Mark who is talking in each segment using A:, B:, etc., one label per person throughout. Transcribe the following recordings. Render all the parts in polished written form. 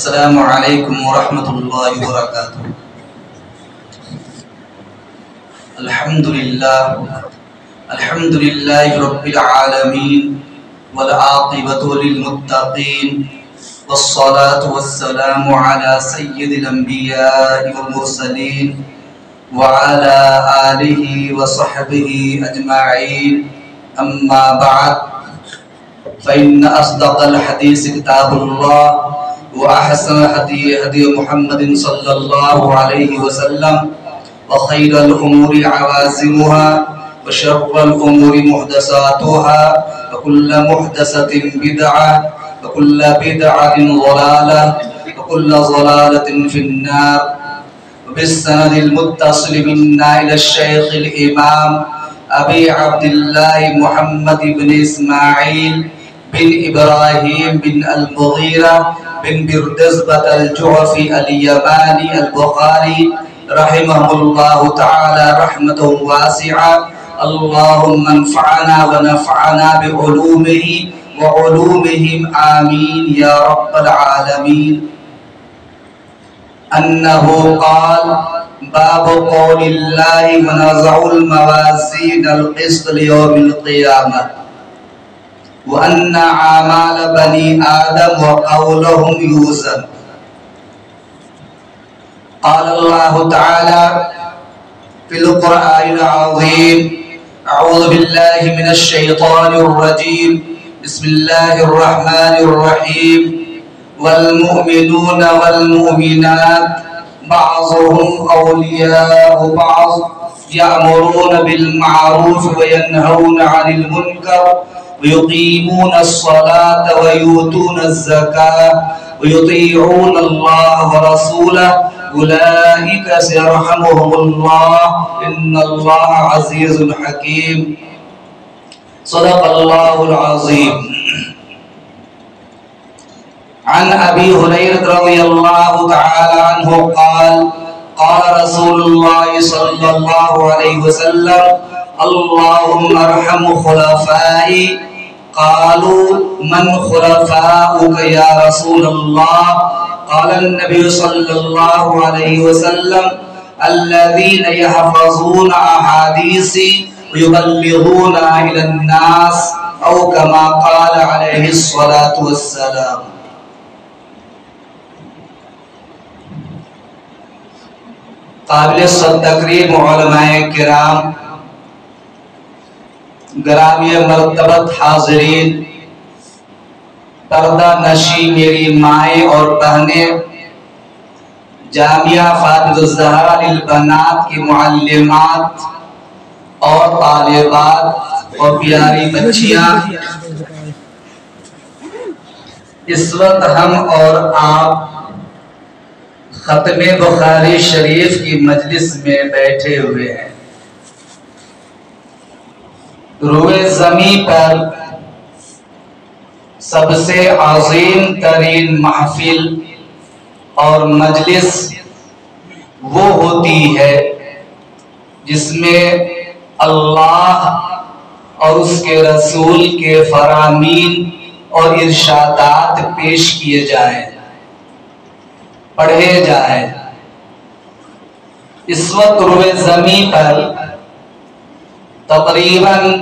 A: السلام علیکم ورحمۃ اللہ وبرکاتہ۔ الحمد للہ رب العالمین والعاقبۃ للمتقین والصلاة والسلام علی سید الانبیاء والمرسلین وعلى آلہ وصحبہ اجمعین، اما بعد فإن أصدق الحديث كتاب الله وأحسن الهدي هدي محمد صلى الله عليه وسلم وخير الأمور عوازمها وشر الأمور محدثاتها وكل محدثة بدعة وكل بدعة ضلالة وكل ضلالة في النار. وبالسند المتصل منا إلى الشيخ الإمام أبي عبد الله محمد بن إسماعيل بن إبراهيم بن المغيرة بن بردزبة الجعفي اليماني البخاري رحمه الله تعالى رحمة واسعة. اللهم انفعنا ونفعنا بعلومه وعلومهم آمين يا رب العالمين. أنه قال: باب قول الله ونضع الموازين القسط ليوم القيامة وأن أعمال بني آدم وقولهم يوزن. قال الله تعالى في القرآن العظيم: أعوذ بالله من الشيطان الرجيم، بسم الله الرحمن الرحيم. والمؤمنون والمؤمنات بعضهم أولياء بعض يأمرون بالمعروف وينهون عن المنكر ويقيمون الصلاة ويؤتون الزكاة ويطيعون الله ورسوله أولئك سيرحمهم الله إن الله عزيز حكيم. صدق الله العظيم. عن أبي هريرة رضي الله تعالى عنه قال: قال رسول الله صلى الله عليه وسلم: اللهم ارحم خلفائي. قالوا: من خلفاؤك يا رسول الله؟ قال النبي صلى الله عليه وسلم: الذين يحفظون أحاديثي ويبلغونها إلى الناس، أو كما قال عليه الصلاة والسلام. قابل تکریم علماء کرام، گرامی مرتبت حاضرین، پردہ نشی میری مائیں اور بہنیں، جامعہ فاطمۃ الزہرا للبنات کی معلمات اور طالبات اور پیاری بچیاں، اس وقت ہم اور آپ ختم بخاری شریف کی مجلس میں بیٹھے ہوئے ہیں۔ روئے زمین پر سب سے عظیم ترین محفل اور مجلس وہ ہوتی ہے جس میں اللہ اور اس کے رسول کے فرامین اور ارشادات پیش کیے جائیں، پڑھے جائیں۔ اس وقت روئے زمین پر تقریباً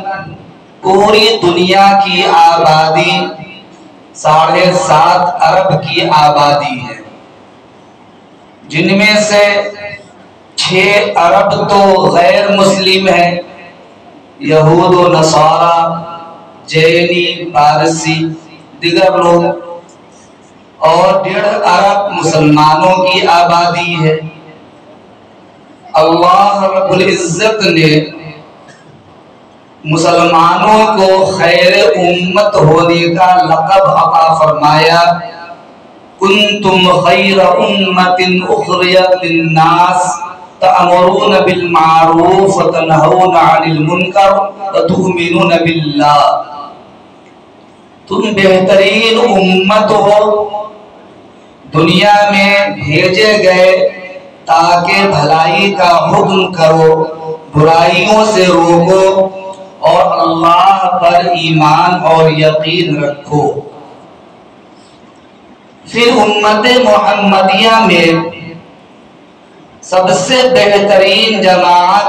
A: پوری دنیا کی آبادی 7.5 ارب کی آبادی ہے، جن میں سے 6 ارب تو غیر مسلم ہیں، یہود و نصارہ، جینی، پارسی، دیگر لوگ، اور 1.5 ارب مسلمانوں کی آبادی ہے۔ اللہ رب العزت نے مسلمانوں کو خیر امت ہونے کا لقب عطا فرمایا: کنتم خیر امت اخرجت للناس تأمرون بالمعروف وتنہون عن المنکر وتؤمنون باللہ. تم بہترین امت ہو، دنیا میں بھیجے گئے تاکہ بھلائی کا حکم کرو، برائیوں سے روکو اور اللہ پر ایمان اور یقین رکھو۔ پھر امت محمدیہ میں سب سے بہترین جماعت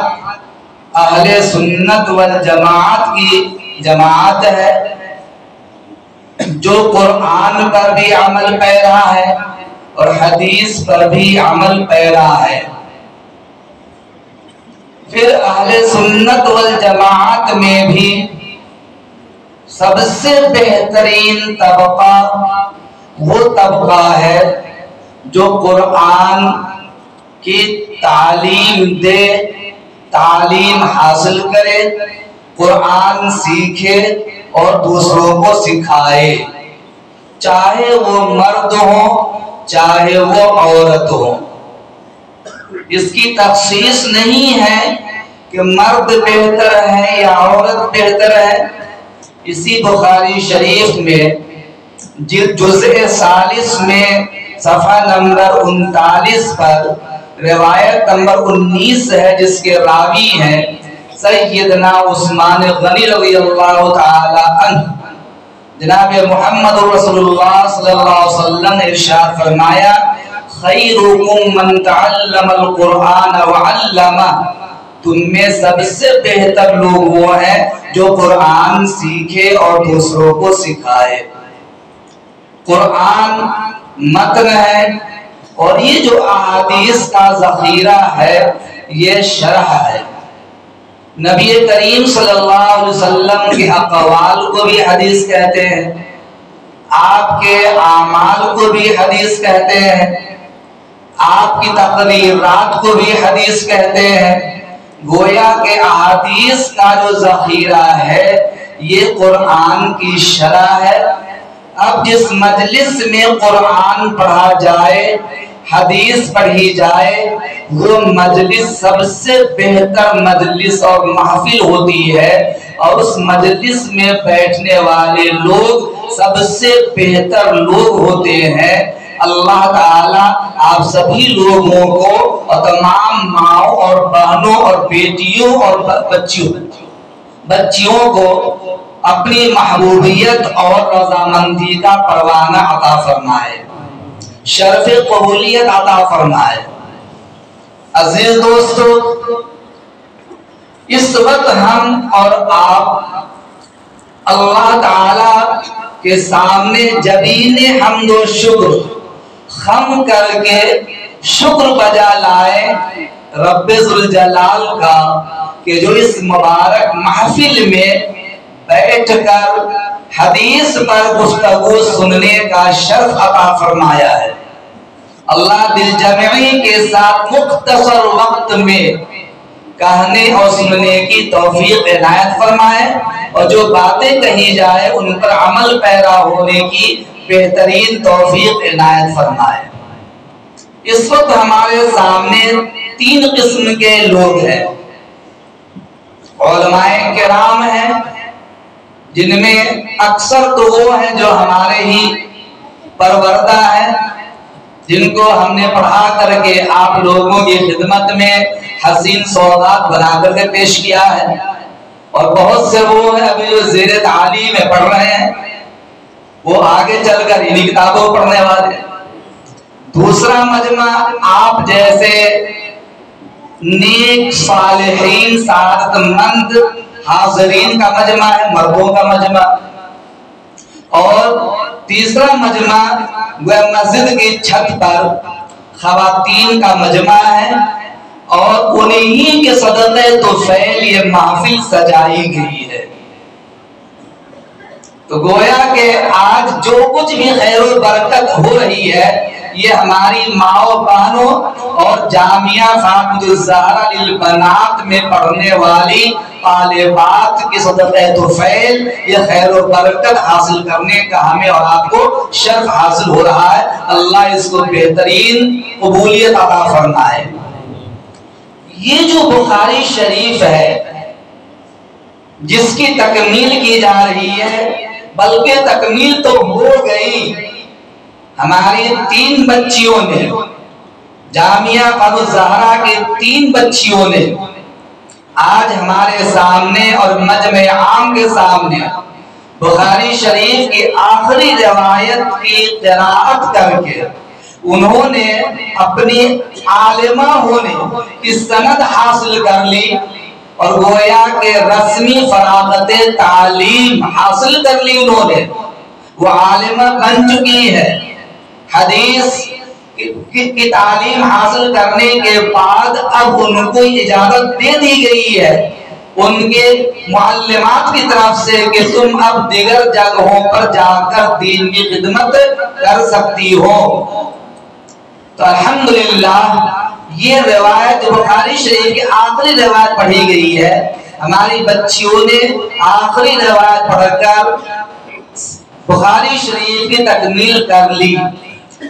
A: اہل سنت والجماعت کی جماعت ہے، جو قرآن پر بھی عمل پیرا ہے اور حدیث پر بھی عمل پیرا ہے۔ پھر اہل سنت والجماعت میں بھی سب سے بہترین طبقہ وہ طبقہ ہے جو قرآن کی تعلیم دے، تعلیم حاصل کرے، قرآن سیکھے اور دوسروں کو سکھائے، چاہے وہ مرد ہو چاہے وہ عورت ہو۔ اس کی تخصیص نہیں ہے کہ مرد بہتر ہے یا عورت بہتر ہے۔ اسی بخاری شریف میں جزء 40 میں صفحہ نمبر 39 پر روایت نمبر 19 ہے، جس کے راوی ہیں سیدنا عثمان غنی رضی اللہ تعالی عنہ۔ جناب محمد رسول اللہ صلی اللہ علیہ وسلم نے ارشاد فرمایا، خیرکم من تعلم القرآن وعلمہ، تم میں سب سے بہتر لوگ وہ ہیں جو قرآن سیکھے اور دوسروں کو سکھائے۔ قرآن متن ہے اور یہ جو احادیث کا ذخیرہ ہے یہ شرح ہے۔ نبی کریم صلی اللہ علیہ وسلم کے اقوال کو بھی حدیث کہتے ہیں، آپ کے اعمال کو بھی حدیث کہتے ہیں، آپ کی تقریرات کو بھی حدیث کہتے ہیں۔ گویا کہ احادیث کا جو ذخیرہ ہے یہ قرآن کی شرح ہے۔ اب جس مجلس میں قرآن پڑھا جائے، حدیث پڑھی جائے، وہ مجلس سب سے بہتر مجلس اور محفل ہوتی ہے، اور اس مجلس میں بیٹھنے والے لوگ سب سے بہتر لوگ ہوتے ہیں۔ اللہ تعالیٰ آپ سبھی لوگوں کو اور تمام ماؤں اور بہنوں اور بیٹیوں اور بچیوں کو اپنی محبوبیت اور رضامندی کا پروانہ عطا فرمائے، شرف قبولیت عطا فرمائے۔ عزیز دوستو، اس وقت ہم اور آپ اللہ تعالی کے سامنے جبین حمد و شکر خم کر کے شکر بجا لائے رب ذوالجلال کا کہ جو اس مبارک محفل میں بیٹھ کر حدیث پر گفتگو سننے کا شرف عطا فرمایا ہے۔ اللہ دل جمعی کے ساتھ مختصر وقت میں کہنے اور سننے کی توفیق عنایت فرمائے، اور جو باتیں کہی جائے ان پر عمل پیرا ہونے کی بہترین توفیق عنایت فرمائے۔ اس وقت ہمارے سامنے 3 قسم کے لوگ ہیں۔ علماء کرام ہیں، جن میں اکثر تو وہ ہیں جو ہمارے ہی پروردہ ہیں، جن کو ہم نے پڑھا کر کے آپ لوگوں کی خدمت میں حسین سوغات بنا کر کے پیش کیا ہے، اور بہت سے وہ ہیں ابھی جو زیر تعلیم میں پڑھ رہے ہیں، وہ آگے چل کر انہی کتابوں پڑھنے والے ہیں۔ دوسرا مجمع آپ جیسے نیک صالحین سعادت مند حاضرین کا مجمع ہے، مردوں کا مجمع۔ اور تیسرا مجمع وہ مسجد کی چھت پر خواتین کا مجمع ہے، اور انہی کے صدقے طفیل یہ محفل سجائی گئی ہے۔ تو گویا کہ آج جو کچھ بھی خیر و برکت ہو رہی ہے یہ ہماری ماؤں بہنوں اور جامعہ فاطمہ الزہرا للبنات میں پڑھنے والی طالبات کے صدقے طفیل یہ خیر و برکت حاصل کرنے کا ہمیں اور آپ کو شرف حاصل ہو رہا ہے۔ اللہ اس کو بہترین قبولیت عطا فرمائے۔ یہ جو بخاری شریف ہے جس کی تکمیل کی جا رہی ہے، بلکہ تکمیل تو ہو گئی، ہماری 3 بچیوں نے، جامعہ فاطمہ الزہرا کے 3 بچیوں نے آج ہمارے سامنے اور مجمع عام کے سامنے بخاری شریف کی آخری روایت کی قراءت کر کے انہوں نے اپنی عالمہ ہونے کی سند حاصل کر لی اور گویا کہ رسمی فراغت تعلیم حاصل کر لی انہوں نے، وہ عالمہ بن چکی ہے۔ حدیث کی تعلیم حاصل کرنے کے بعد اب ان کو اجازت دے دی گئی ہے ان کے معلمات کی طرف سے کہ تم اب دیگر جگہوں پر جا کر دین کی خدمت کر سکتی ہو۔ تو الحمدللہ یہ روایت بخاری شریف کی آخری روایت پڑھی گئی ہے، ہماری بچیوں نے آخری روایت پڑھ کر بخاری شریف کی تکمیل کر لی۔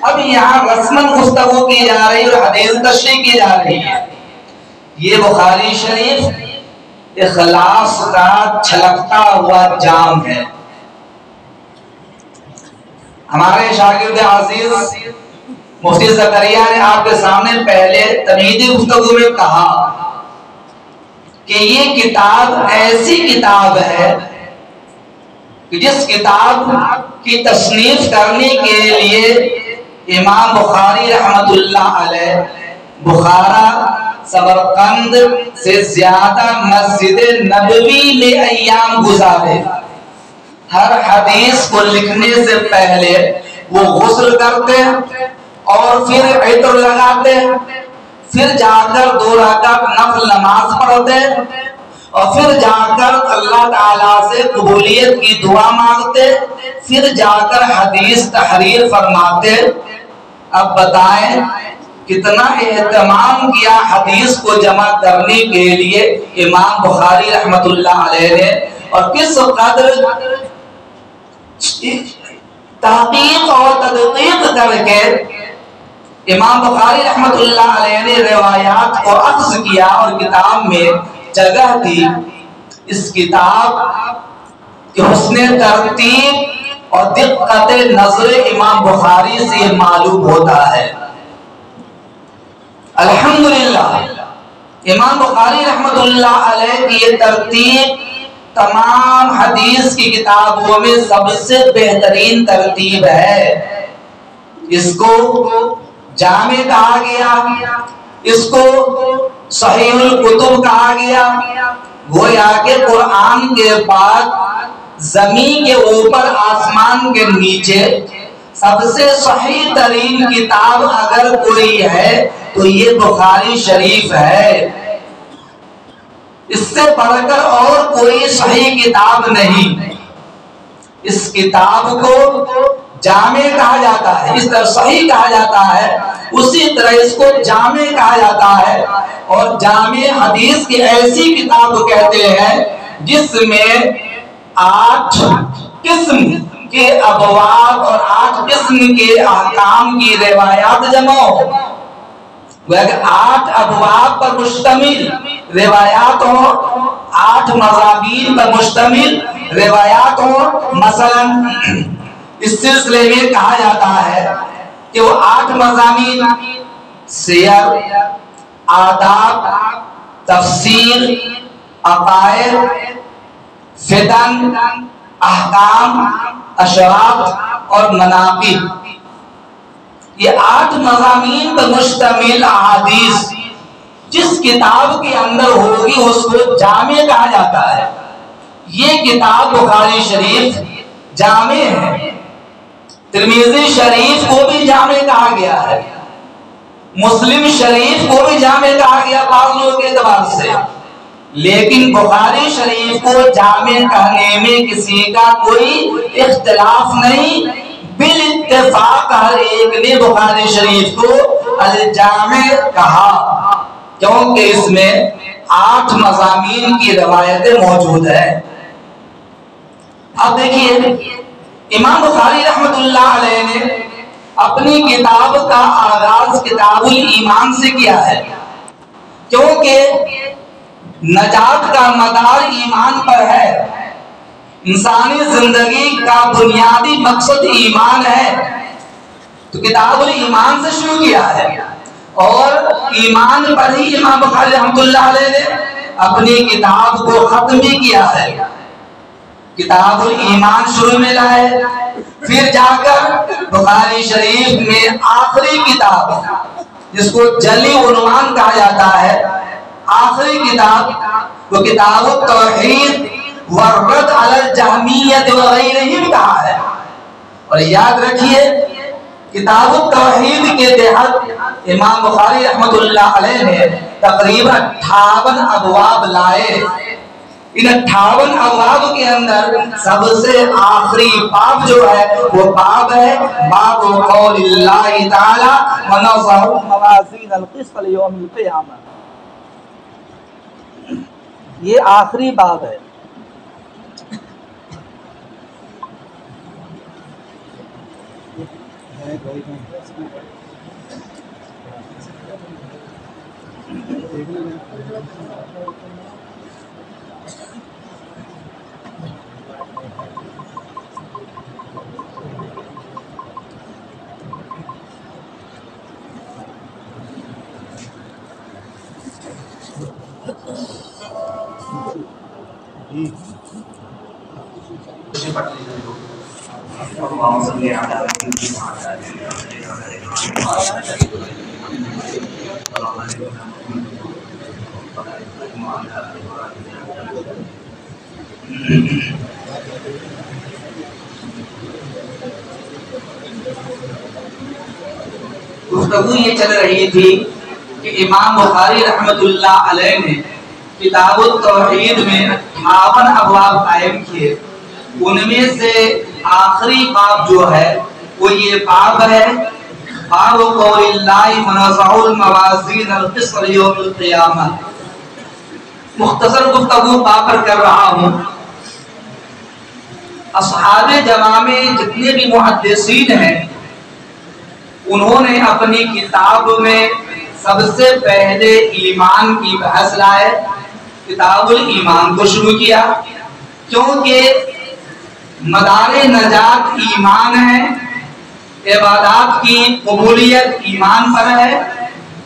A: اب یہاں رسماً گفتگو کی جا رہی ہے اور حدیث تشریح کی جا رہی ہے۔ یہ بخاری شریف اخلاص کا چھلکتا ہوا جام ہے۔ ہمارے شاگرد عزیز مفتی زکریا نے آپ کے سامنے پہلے تمہیدی گفتگو میں کہا کہ یہ کتاب ایسی کتاب ہے کہ جس کتاب کی تصنیف کرنے کے لیے امام بخاری رحمت اللہ علیہ بخارا سمرقند سے زیادہ مسجد نبوی میں ایام گزارے۔ ہر حدیث کو لکھنے سے پہلے وہ غسل کرتے اور پھر عطر لگاتے، پھر جا کر 2 رکعت نفل نماز پڑھتے اور پھر جا کر اللہ تعالیٰ سے قبولیت کی دعا مانگتے، پھر جا کر حدیث تحریر فرماتے۔ اب بتائیں کتنا اہتمام کیا حدیث کو جمع کرنے کے لیے امام بخاری رحمت اللہ علیہ نے، اور کس قدر تحقیق اور تدقیق کر کے امام بخاری رحمت اللہ علیہ نے روایات کو اخذ کیا اور کتاب میں جگہ دی۔ اس کتاب کے حسن ترتیب اور دقت نظر امام بخاری سے یہ معلوم ہوتا ہے۔ الحمدللہ امام بخاری رحمت اللہ علیہ کی یہ ترتیب تمام حدیث کی کتابوں میں سب سے بہترین ترتیب ہے۔ اس کو جامع کہا گیا، اس کو صحیح الکتب کہا گیا۔ گویا کہ قرآن کے بعد زمین کے اوپر آسمان کے نیچے سب سے صحیح ترین کتاب اگر کوئی ہے تو یہ بخاری شریف ہے۔ اس سے بڑھ کر اور کوئی صحیح کتاب نہیں۔ اس کتاب کو جامع کہا جاتا ہے، اس طرح صحیح کہا جاتا ہے، اسی طرح اس کو جامع کہا جاتا ہے۔ اور جامع حدیث کی ایسی کتاب کہتے ہیں جس میں 8 قسم کے ابواب اور 8 قسم کے احکام کی روایات جمع ہو۔ 8 ابواب پر مشتمل روایات ہوں، 8 مضامین پر مشتمل روایات ہوں۔ مثلا اس سلسلے میں کہا جاتا ہے کہ وہ 8 مضامین سیر، آداب، تفسیر، عقائد، فتن، احکام، اشراط اور مناقب، یہ 8 مضامین پر مشتمل احادیث جس کتاب کے اندر ہوگی اس کو جامع کہا جاتا ہے۔ یہ کتاب بخاری شریف جامع ہے۔ ترمذی شریف کو بھی جامع کہا گیا ہے، مسلم شریف کو بھی جامع کہا گیا بعض لوگوں کے اعتبار سے، لیکن بخاری شریف کو جامع کہنے میں کسی کا کوئی اختلاف نہیں۔ بالاتفاق ہر ایک نے بخاری شریف کو الجامع کہا، کیونکہ اس میں 8 مضامین کی روایتیں موجود ہیں۔ اب دیکھیے امام بخاری رحمت اللہ علیہ نے اپنی کتاب کا آغاز کتاب الایمان سے کیا ہے، کیونکہ نجات کا مدار ایمان پر ہے۔ انسانی زندگی کا بنیادی مقصد ایمان ہے، تو کتاب الایمان سے شروع کیا ہے اور ایمان پر ہی امام بخاری رحمت اللہ علیہ نے اپنی کتاب کو ختم بھی کیا ہے۔ کتاب الایمان شروع میں لائے، پھر جا کر بخاری شریف میں آخری کتاب جس کو جلی عنوان کہا جاتا ہے، آخری کتاب وہ کتاب التوحید والرد علی الجہمیہ وغیرہم کہا ہے۔ اور یاد رکھیے کتاب التوحید کے تحت امام بخاری رحمۃ اللہ علیہ نے تقریباً 58 ابواب لائے۔ ان 58 ابواب کے اندر سب سے آخری باب جو ہے وہ باب ہے باب قول اللہ تعالی ونضع الموازین القسط لیوم القیامہ۔ یہ آخری باب ہے۔ گفتگو یہ چل رہی تھی کہ امام بخاری رحمۃ اللہ علیہ نے کتاب التوحید میں 58 ابواب قائم کیے، ان میں سے آخری باب جو ہے وہ یہ باب ہے باب قول اللہ ونضع الموازین القسط لیوم القیامہ۔ مختصر گفتگو باب پر کر رہا ہوں۔ اصحاب جماع میں جتنے بھی محدثین ہیں انہوں نے اپنی کتاب میں سب سے پہلے ایمان کی بحث لائے، کتاب الایمان کو شروع کیا، کیونکہ مدار نجات ایمان ہے، عبادات کی قبولیت ایمان پر ہے،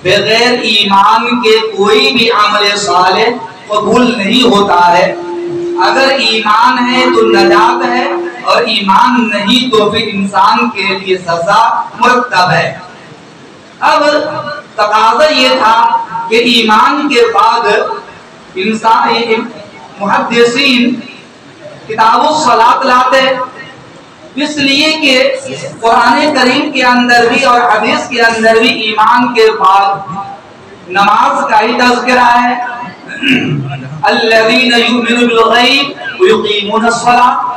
A: بغیر ایمان کے کوئی بھی عمل صالح قبول نہیں ہوتا ہے۔ اگر ایمان ہے تو نجات ہے، اور ایمان نہیں تو پھر انسان کے لیے سزا مرتب ہے۔ اب تقاضا یہ تھا کہ ایمان کے بعد انسان محدثین کتاب الصلاۃ لاتے، اس لیے کہ قرآن کریم کے اندر بھی اور حدیث کے اندر بھی ایمان کے بعد نماز کا ہی تذکرہ ہے۔ الذین یؤمنون بالغیب ویقیمون الصلاۃ،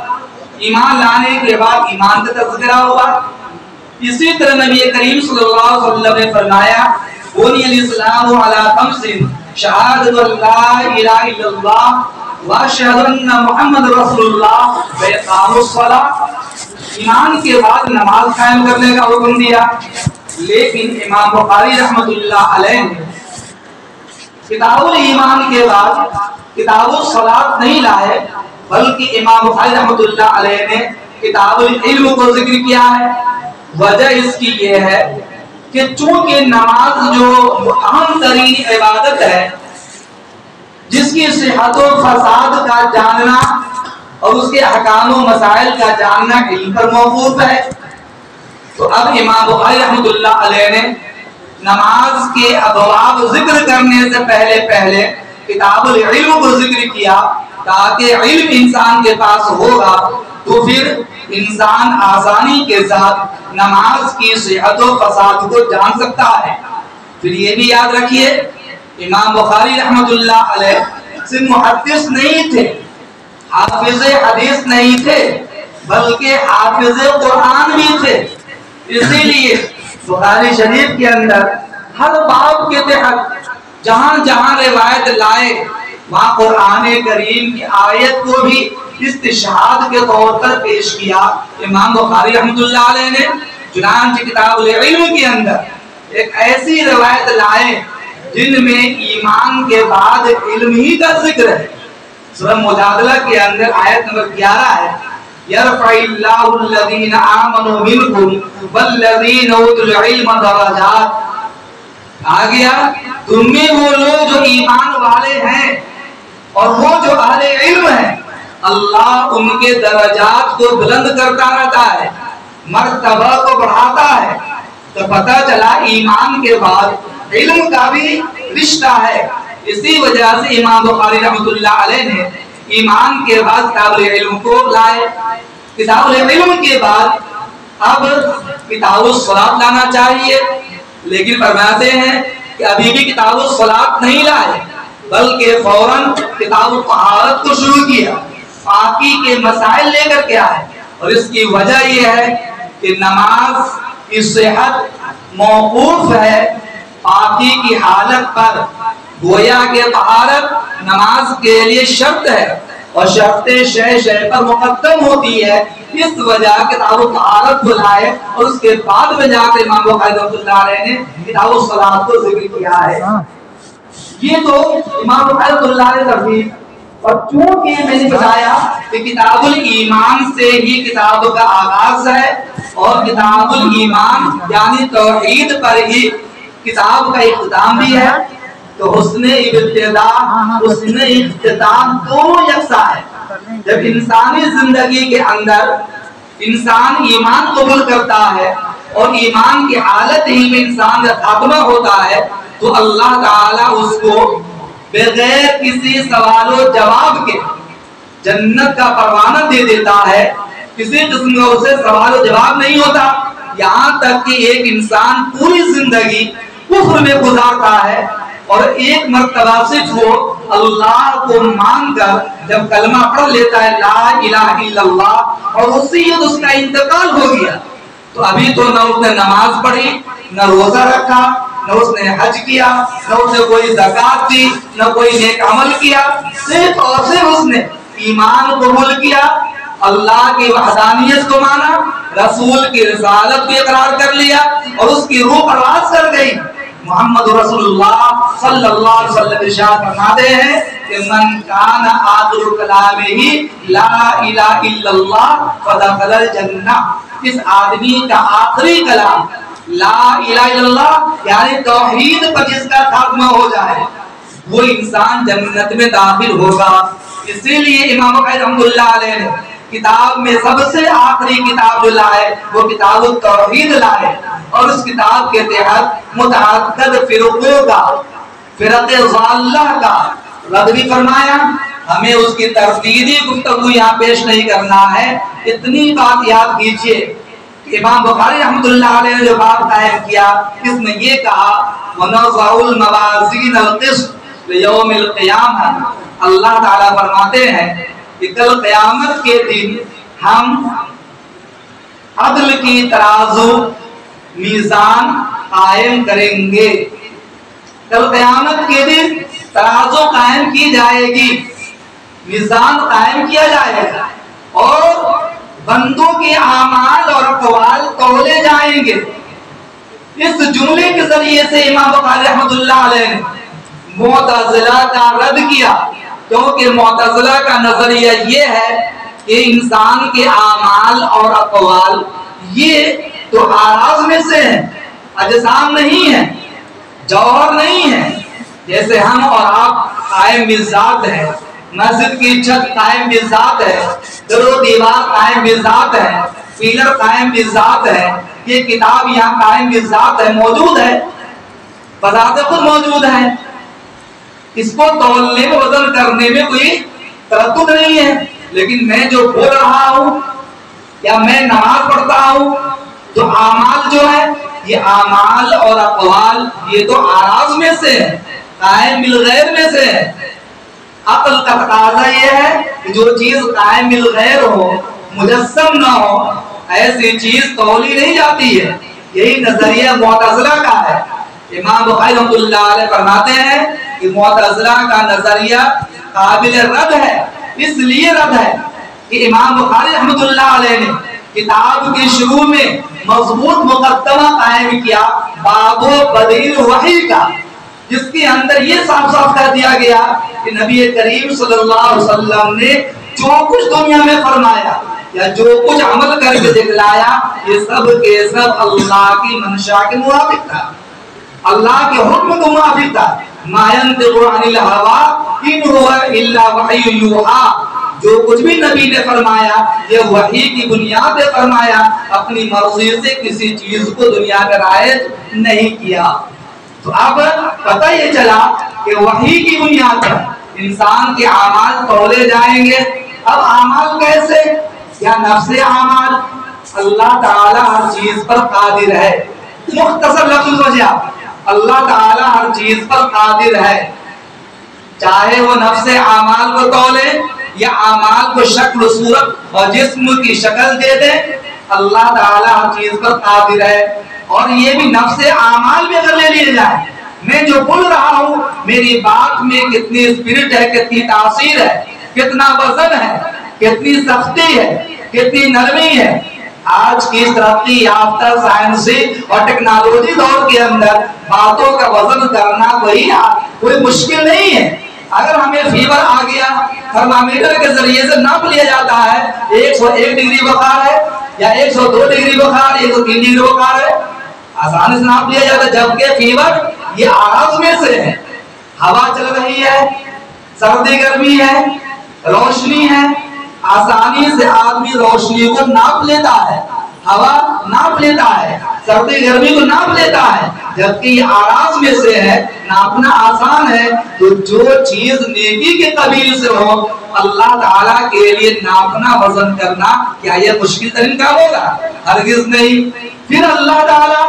A: ایمان لانے کے بعد ایمان کا تذکرہ ہوا۔ اسی طرح نبی کریم صلی اللہ علیہ وسلم نے فرمایا بنی الاسلام علی خمس شہادۃ ان لا الہ الا اللہ واشہد ان محمد رسول اللہ واقام الصلاۃ، ایمان کے بعد نماز قائم کرنے کا حکم دیا۔ لیکن امام بخاری رحمۃ اللہ علیہ نے کتاب الایمان کے بعد کتاب الصلاۃ نہیں لائے، بلکہ امام بخاری رحمۃ اللہ علیہ نے کتاب العلم کو ذکر کیا ہے۔ وجہ اس کی یہ ہے کہ چونکہ نماز جو اہم ترین عبادت ہے، جس کی صحت و فساد کا جاننا اور اس کے احکام و مسائل کا جاننا علم پر موقوف ہے، تو اب امام بخاری رحمۃ اللہ علیہ نے نماز کے ابواب ذکر کرنے سے پہلے کتاب العلم کو ذکر کیا، تاکہ علم انسان کے پاس ہوگا تو پھر انسان آسانی کے ساتھ نماز کی صحت و فساد کو جان سکتا ہے۔ پھر یہ بھی یاد رکھیے امام بخاری رحمۃ اللہ علیہ صرف محدث نہیں تھے، حافظ حدیث نہیں تھے، بلکہ حافظ قرآن بھی تھے۔ اسی لیے بخاری شریف کے اندر ہر باب کے تحت جہاں جہاں روایت لائے وہاں قرآن کریم کی آیت کو بھی استشہاد کے طور پر پیش کیا امام بخاری رحمۃ اللہ علیہ نے۔ چنانچہ کتاب العلم کے اندر ایک ایسی روایت لائے جن میں ایمان کے بعد علم ہی کا ذکر ہے۔ سورہ مجادلہ کے اندر آیت نمبر 11 ہے، یرفع اللہ الذین آمنوا منکم والذین اوتوا العلم درجات۔ آ گیا تم میں وہ لوگ جو ایمان والے ہیں اور وہ جو اہل علم ہیں، اللہ ان کے درجات کو بلند کرتا رہتا ہے، مرتبہ کو بڑھاتا ہے۔ تو پتہ چلا ایمان کے بعد علم کا بھی رشتہ ہے۔ اسی وجہ سے امام بخاری رحمۃ اللہ علیہ نے ایمان کے بعد کتاب العلم کو لائے۔ کتاب العلم کے بعد اب کتاب الصلاۃ لانا چاہیے، لیکن فرماتے ہیں کہ ابھی بھی کتاب الصلاۃ نہیں لائے، بلکہ فوراً کتاب الطہارت کو شروع کیا، پاکی کے مسائل لے کر کے آئے۔ اور اس کی وجہ یہ ہے کہ نماز کی صحت موقوف ہے پاکی کی حالت پر، گویا کہ طہارت نماز کے لیے شرط ہے، اور شرط شے پر مقدم ہوتی ہے۔ اس وجہ کتاب الطہارت بلائے، اور اس کے بعد میں جا کے امام بخاری رحمۃ اللہ علیہ نے کتاب الصلاۃ کو ذکر کیا ہے۔ یہ تو امام بخاری رحمۃ اللہ علیہ ترتیب۔ اور چونکہ میں نے بتایا کہ کتاب الایمان سے ہی کتاب کا آغاز ہے، اور کتاب الایمان یعنی توحید پر ہی کتاب کا اختتام بھی ہے، تو حسن ابتدا حسن اختتام دونوں یکساں ہے۔ جب انسانی زندگی کے اندر انسان ایمان قبول کرتا ہے اور ایمان کی حالت ہی میں انسان کا خاتمہ ہوتا ہے، تو اللہ تعالیٰ اس کو بغیر کسی سوال و جواب کے جنت کا پروانہ دے دیتا ہے۔ کسی قسم کا اسے سوال و جواب نہیں ہوتا، یہاں تک کہ ایک انسان پوری زندگی کفر میں گزارتا ہے، اور ایک مرتبہ صرف وہ اللہ کو مان کر جب کلمہ پڑھ لیتا ہے لا الہ الا اللہ، اور اسی وقت اس کا انتقال ہو گیا، تو ابھی تو نہ اس نے نماز پڑھی، نہ روزہ رکھا، نہ اس نے حج کیا، نہ اس نے کوئی زکات دی، نہ کوئی نیک عمل کیا، صرف اور صرف اس نے ایمان قبول کیا، اللہ کی وحدانیت کو مانا، رسول کی رسالت بھی اقرار کر لیا، اور اس کی روح پرواز کر گئی۔ محمد رسول اللہ صلی اللہ علیہ وسلم ارشاد فرماتے ہیں کہ من کان آخر کلامہ لا الہ الا اللہ فدخل الجنہ، اس آدمی کا آخری کلام لا الہ الا اللہ یعنی توحید پر جس کا خاتمہ ہو جائے، وہ انسان جنت میں داخل ہوگا۔ اسی لیے امام بخاری رحمۃ اللہ علیہ نے کتاب میں سب سے آخری کتاب جو لائے وہ کتاب التوحید لائے، اور اس کتاب کے تحت متعدد فرقوں کا، فرق ضالہ کا رد بھی فرمایا۔ ہمیں اس کی تفصیلی گفتگو یہاں پیش نہیں کرنا ہے، اتنی بات یاد کیجئے کہ امام بخاری رحمۃ اللہ علیہ نے جو بات قائم کیا، اس میں یہ کہا وَنَضَعُ الْمَوَازِينَ الْقِسْطَ لِيَوْمِ الْقِيَامَةِ، اللہ تعالیٰ فرماتے ہیں کہ کل قیامت کے دن ہم عدل کی ترازو میزان قائم کریں گے۔ کل قیامت کے دن ترازو قائم کی جائے گی، میزان قائم کیا جائے گا، اور بندوں کے اعمال اور اقوال تولے جائیں گے۔ اس جملے کے ذریعے سے امام بخاری رحمۃ اللہ علیہ نے معتزلہ کا رد کیا، کیونکہ معتزلہ کا نظریہ یہ ہے کہ انسان کے اعمال اور اقوال یہ تو اعراض میں سے ہیں، اجسام نہیں ہیں، جوہر نہیں ہیں۔ جیسے ہم اور آپ قائم بالذات ہیں، مسجد کی چھت قائم بالذات ہے، در و دیوار قائم بالذات ہے، پیلر قائم بالذات ہے، یہ کتاب یہاں قائم بالذات ہے، موجود ہے، بذات خود موجود ہے۔ اس کو تولنے میں وزن کرنے میں کوئی تردد نہیں ہے۔ لیکن میں جو بول رہا ہوں یا میں نماز پڑھتا ہوں، تو اعمال جو ہے یہ اعمال اور اقوال یہ تو اعراض میں سے ہے، قائم بالغیر میں سے ہے۔ عقل کا تقاضا یہ ہے کہ جو چیز قائم بالغیر ہو، مجسم نہ ہو، ایسی چیز تولی نہیں جاتی ہے۔ یہی نظریہ معتزلہ کا ہے۔ امام بخاری رحمۃ اللہ علیہ فرماتے ہیں کہ معتزلہ کا نظریہ قابل رد ہے، اس لیے رد ہے کہ امام بخاری رحمۃ اللہ علیہ نے کتاب کے شروع میں مضبوط مقدمہ قائم کیا باب بدیل وحی کا، جس کے اندر یہ صاف صاف کر دیا گیا کہ نبی کریم صلی اللہ علیہ وسلم نے جو کچھ دنیا میں فرمایا یا جو کچھ عمل کر کے دکھلایا، یہ سب کے سب اللہ کی منشا کے موافق تھا، اللہ کے حکم کو موافق تھا۔ ما ينطق عن الهوى ان هو الا وحی یوحى، جو کچھ بھی نبی نے فرمایا یہ وحی کی بنیاد پہ فرمایا، اپنی مرضی سے کسی چیز کو دنیا میں رائج نہیں کیا۔ تو اب پتہ یہ چلا کہ وحی کی بنیاد پر انسان کے اعمال تولے جائیں گے۔ اب اعمال کیسے؟ یا نفس اعمال؟ اللہ تعالی ہر چیز پر قادر ہے۔ مختصر لفظ وجہ، اللہ تعالی ہر چیز پر قادر ہے، چاہے وہ نفس اعمال کو تولے یا اعمال کو شکل و صورت اور جسم کی شکل دے دے، اللہ تعالی ہر چیز پر قادر ہے۔ اور یہ بھی نفس اعمال بھی اگر لے لیے جائے، میں جو بول رہا ہوں میری بات میں کتنی اسپرٹ ہے، کتنی تاثیر ہے، کتنا وزن ہے، کتنی سختی ہے، کتنی نرمی ہے۔ آج کی ترقی یافتہ سائنسی اور ٹیکنالوجی دور کے اندر باتوں کا وزن کرنا کوئی مشکل نہیں ہے۔ اگر ہمیں فیور آ گیا، تھرمامیٹر کے ذریعے سے ناپ لیا جاتا ہے 101 ڈگری بخار ہے یا 102 ڈگری بخار، 103 ڈگری بخار ہے، آسانی سے ناپ لیا جاتا ہے۔ جبکہ فیور یہ آراز میں سے ہے، ہوا چل رہی ہے، سردی گرمی ہے، روشنی ہے، آسانی سے آدمی روشنی کو ناپ لیتا ہے، ہوا ناپ لیتا ہے، سردی گرمی کو ناپ لیتا ہے، جبکہ یہ آراز میں سے ہے، ناپنا آسان ہے۔ تو جو چیز نیکی کے قبیل سے ہو، اللہ تعالیٰ کے لیے ناپنا وزن کرنا کیا یہ مشکل ترین کام ہوگا؟ ہرگز نہیں۔ پھر اللہ تعالیٰ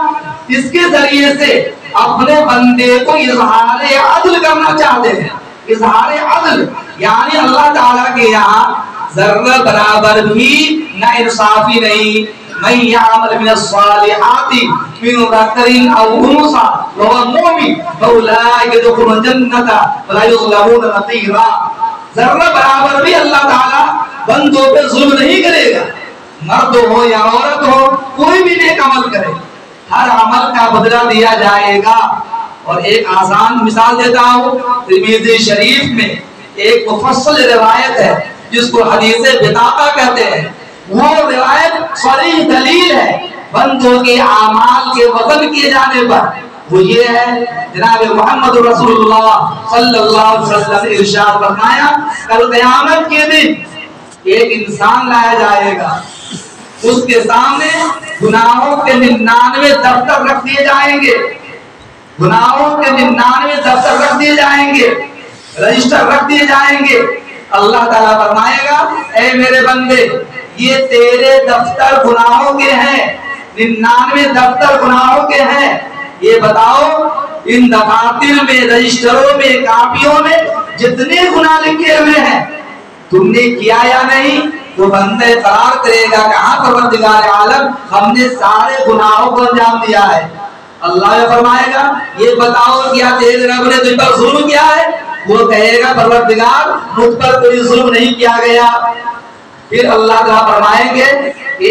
A: اس کے ذریعے سے اپنے بندے کو اظہار عدل کرنا چاہتے ہیں۔ اظہار عدل یعنی اللہ تعالیٰ کے یہاں ذرہ برابر بھی نا انصافی نہیں۔ من يعمل من الصالحات من ذكر او انثى وهو مؤمن فاولئك يدخلون الجنة ولا يظلمون نقيرا۔ ذرہ برابر بھی اللہ تعالیٰ بندوں پہ ظلم نہیں کرے گا، مرد ہو یا عورت ہو، کوئی بھی نیک عمل کرے ہر عمل کا بدلہ دیا جائے گا۔ اور ایک آسان مثال دیتا ہوں، ترمذی شریف میں ایک مفصل روایت ہے جس کو حدیث بطاقہ کہتے ہیں۔ وہ روایت صریح دلیل ہے بندوں کے اعمال کے وزن کیے جانے پر۔ وہ یہ ہے، جناب محمد رسول اللہ صلی اللہ علیہ وسلم نے ارشاد فرمایا، کل قیامت کے دن ایک انسان لایا جائے گا، اس کے سامنے گناہوں کے 99 دفتر رکھ دیے جائیں گے، گناہوں کے 99 دفتر رکھ دیے جائیں گے، رجسٹر رکھ دیے جائیں گے۔ اللہ تعالیٰ فرمائے گا، اے میرے بندے، یہ تیرے دفتر گناہوں کے ہیں، 99 دفتر گناہوں کے ہیں، یہ بتاؤ ان دفاتر میں، رجسٹروں میں، کاپیوں میں جتنے گناہ لکھے ہوئے ہیں تم نے کیا یا نہیں؟ وہ بندے قرار کرے گا، کہاں پروردگار عالم، ہم نے سارے گناہوں کو انجام دیا ہے۔ اللہ یہ فرمائے گا، یہ بتاؤ کیا تیرے رب نے تجھ پر ظلم کیا ہے؟ وہ کہے گا، پروردگار مجھ پر کوئی ظلم نہیں کیا گیا۔ پھر اللہ تعالیٰ فرمائیں گے کہ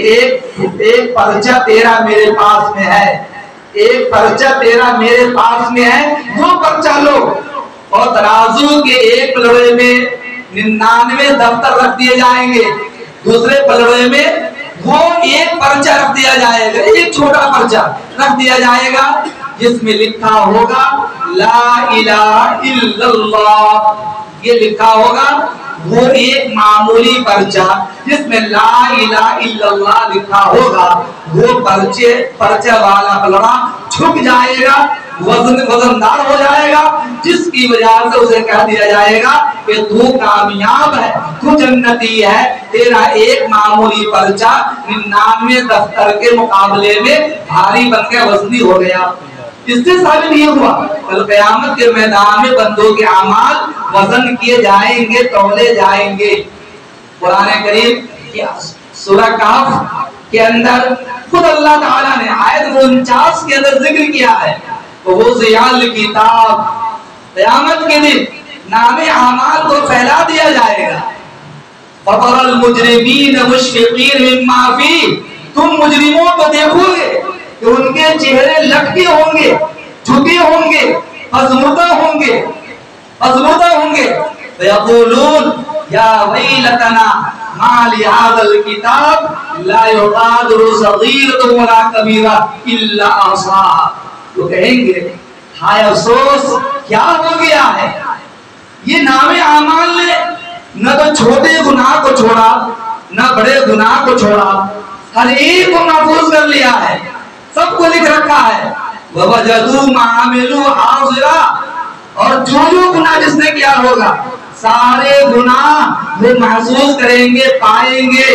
A: ایک پرچہ تیرا میرے پاس میں ہے، ایک پرچہ تیرا میرے پاس میں ہے، وہ پرچہ لو۔ اور ترازو کے ایک پلڑے میں 99 دفتر رکھ دیے جائیں گے، دوسرے پلڑے میں وہ ایک پرچہ رکھ دیا جائے گا، ایک چھوٹا پرچہ رکھ دیا جائے گا جس میں لکھا ہوگا لا الہ الا اللہ۔ یہ لکھا ہوگا، وہ ایک معمولی پرچہ جس میں لا الہ الا اللہ لکھا ہوگا، وہ پرچہ والا پلڑا جھک جائے گا، وزندار ہو جائے گا، جس کی وجہ سے اسے کہہ دیا جائے گا کہ تو کامیاب ہے، تو جنتی ہے، تیرا ایک معمولی پرچہ 99 دفتر کے مقابلے میں بھاری بن کے وزنی ہو گیا۔ اس سے ثابت یہ ہوا کل قیامت کے میدان میں بندوں کے اعمال وزن کیے جائیں گے، تولے جائیں گے۔ قرآن کریم کی سورہ کہف کے اندر خود اللہ تعالیٰ نے آیت 49 کے اندر ذکر کیا ہے، وہ ضیال کتاب، قیامت کے دن نام اعمال کو پھیلا دیا جائے گا۔ فَتَرَى الْمُجْرِمِينَ مُشْفِقِينَ مِمَّا فِيهِ، تم مجرموں کو دیکھو گے کہ ان کے چہرے لٹکے ہوں گے، جھکے ہوں گے، پژمردہ ہوں گے، فَيَقُولُونَ يَا وَيْلَتَنَا مَا لِهَذَا الْكِتَابِ لَا يُغَادِرُ صَغِيرَةً وَلَا كَبِيرَةً إِلَّا أَحْصَاهَا۔ وہ کہیں گے، ہائے افسوس، کیا ہو گیا ہے، یہ نام اعمال نے نہ تو چھوٹے گناہ کو چھوڑا نہ بڑے گناہ کو چھوڑا، ہر ایک کو محفوظ کر لیا ہے، سب کو لکھ رکھا ہے۔ وَوَجَدُوا مَا عَمِلُوا حَاضِرًا، اور جو گناہ جس نے کیا ہوگا سارے گناہ وہ محسوس کریں گے، پائیں گے۔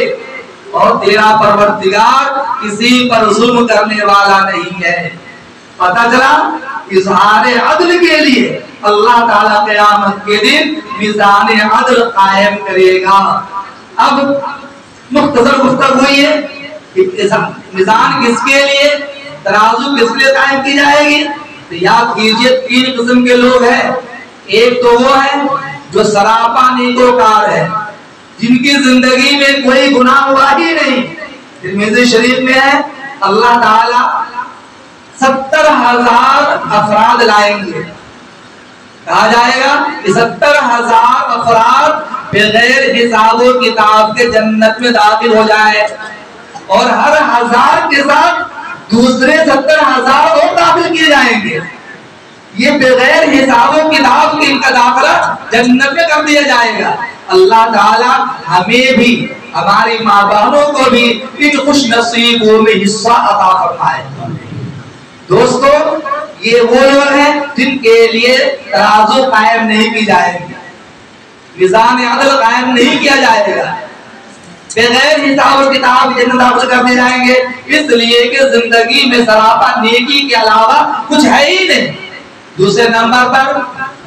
A: اور تیرا پروردگار کسی پر ظلم کرنے والا نہیں ہے۔ پتہ چلا اظہار عدل کے لیے اللہ تعالیٰ قیامت کے دن میزان عدل قائم کرے گا۔ اب مختصر گفتگو ہوئی ہے کہ میزان کس کے لیے، ترازو کس لیے قائم کی جائے گی؟ تو یاد کیجئے تین قسم کے لوگ ہیں۔ ایک تو وہ ہے جو سراپا نیکوکار ہے، جن کی زندگی میں کوئی گناہ ہوا ہی نہیں۔ ترمذی شریف میں ہے اللہ تعالیٰ 70,000 افراد لائیں گے، کہا جائے گا کہ 70,000 افراد بغیر حساب و کتاب کے جنت میں داخل ہو جائے، اور ہر 1000 کے ساتھ دوسرے 70,000 اور داخل کیے جائیں گے۔ یہ بغیر حساب و کتاب کے ان کا داخلہ جنت میں کر دیا جائے گا۔ اللہ تعالیٰ ہمیں بھی ہماری ماں بہنوں کو بھی ان خوش نصیبوں میں حصہ عطا فرمائے۔ دوستو یہ وہ لوگ ہیں جن کے لیے ترازو قائم نہیں کی جائے گی، میزان عدل قائم نہیں کیا جائے گا، بغیر حساب و کتاب جنت داخل کر دیے جائیں گے، اس لیے کہ زندگی میں سراپا نیکی کے علاوہ کچھ ہے ہی نہیں۔ دوسرے نمبر پر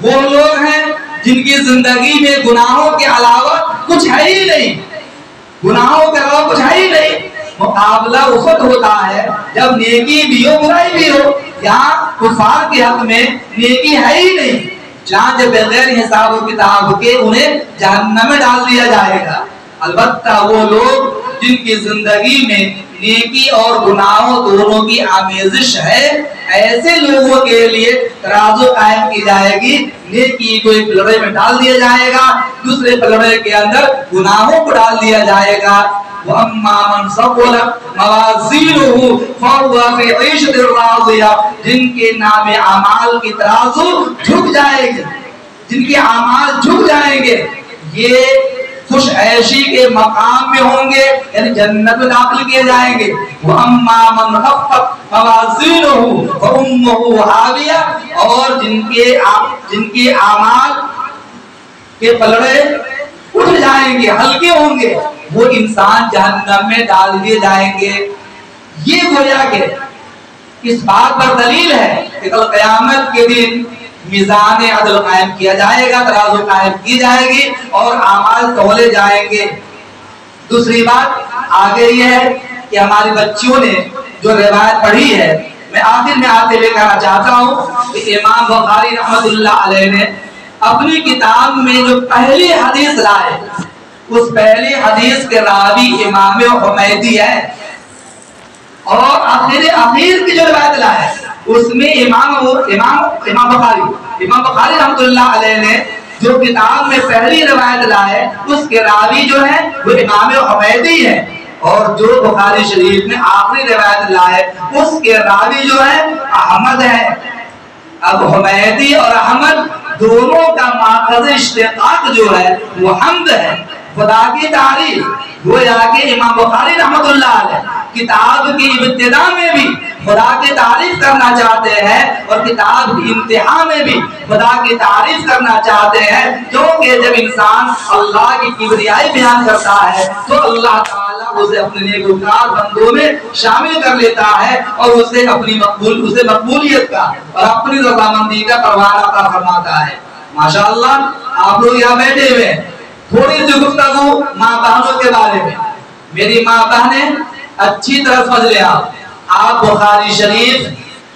A: وہ لوگ ہیں جن کی زندگی میں گناہوں کے علاوہ کچھ ہے ہی نہیں، گناہوں کے علاوہ کچھ ہے ہی نہیں۔ مقابلہ اس وقت ہوتا ہے جب نیکی بھی ہو برائی بھی ہو۔ یہاں کفار کے حق میں نیکی ہے ہی نہیں، جہاں جب بغیر حساب و کتاب کے انہیں جہنم میں ڈال دیا جائے گا۔ البتہ وہ لوگ جن کی زندگی میں نیکی اور گناہوں دونوں کی آمیزش ہے، ایسے لوگوں کے لیے ترازو قائم کی جائے گی، نیکی کو ایک پلڑے میں ڈال دیا جائے گا، دوسرے پلڑے کے اندر گناہوں کو ڈال دیا جائے گا۔ وَأَمَّا مَنْ ثَقُلَتْ مَوَازِينُهُ فَهُوَ فِي عِيشَةٍ رَاضِيَةٍ، جن کے نام اعمال کی ترازو جھک جائے گی، جن کے اعمال جھک جائیں گے، یہ خوش عیشی کے مقام میں ہوں گے، یعنی جنت میں داخل کیے جائیں گے۔ وَأَمَّا مَنْ خَفَّتْ مَوَازِينُهُ فَأُمُّهُ هَاوِيَةٌ، اور جن کے اعمال کے پلڑے اٹھ جائیں گے، ہلکے ہوں گے، وہ انسان جہنم میں ڈال دیے جائیں گے۔ یہ گویا کہ اس بات پر دلیل ہے کہ کل قیامت کے دن میزان عدل قائم کیا جائے گا، ترازو قائم کی جائے گی اور اعمال تولے جائیں گے۔ دوسری بات آگے یہ ہے کہ ہماری بچیوں نے جو روایت پڑھی ہے، میں آخر میں آتے ہوئے کہنا چاہتا ہوں کہ امام بخاری رحمۃ اللہ علیہ نے اپنی کتاب میں جو پہلی حدیث لائے، اس پہلی حدیث کے راوی امام حمیدی ہے، اور آخر کی جو روایت لائے اس میں امام بخاری رحمۃ اللہ علیہ نے جو کتاب میں پہلی روایت لائے اس کے راوی جو ہے وہ امام حمیدی ہے، اور جو بخاری شریف میں آخری روایت لائے اس کے راوی جو ہے احمد ہے۔ اب حمیدی اور احمد دونوں کا ماخذ اشتقاق جو ہے وہ حمد ہے، خدا کی تعریف۔ گویا کہ امام بخاری رحمۃ اللہ علیہ کتاب کی ابتدا میں بھی خدا کی تعریف کرنا چاہتے ہیں اور کتاب کی انتہا میں بھی خدا کی تعریف کرنا چاہتے ہیں، کیونکہ جب انسان اللہ کی کبریائی بیان کرتا ہے تو اللہ تعالیٰ اسے اپنے نیکوکار بندوں میں شامل کر لیتا ہے اور اسے مقبولیت کا اور اپنی رضامندی کا پروان عطا فرماتا ہے۔ ماشاءاللہ آپ لوگ یہاں بیٹھے ہوئے ہیں، تھوڑی سی گفتگو ماں بہنوں کے بارے میں۔ میری ماں بہنیں اچھی طرح سمجھ لیں، آپ بخاری شریف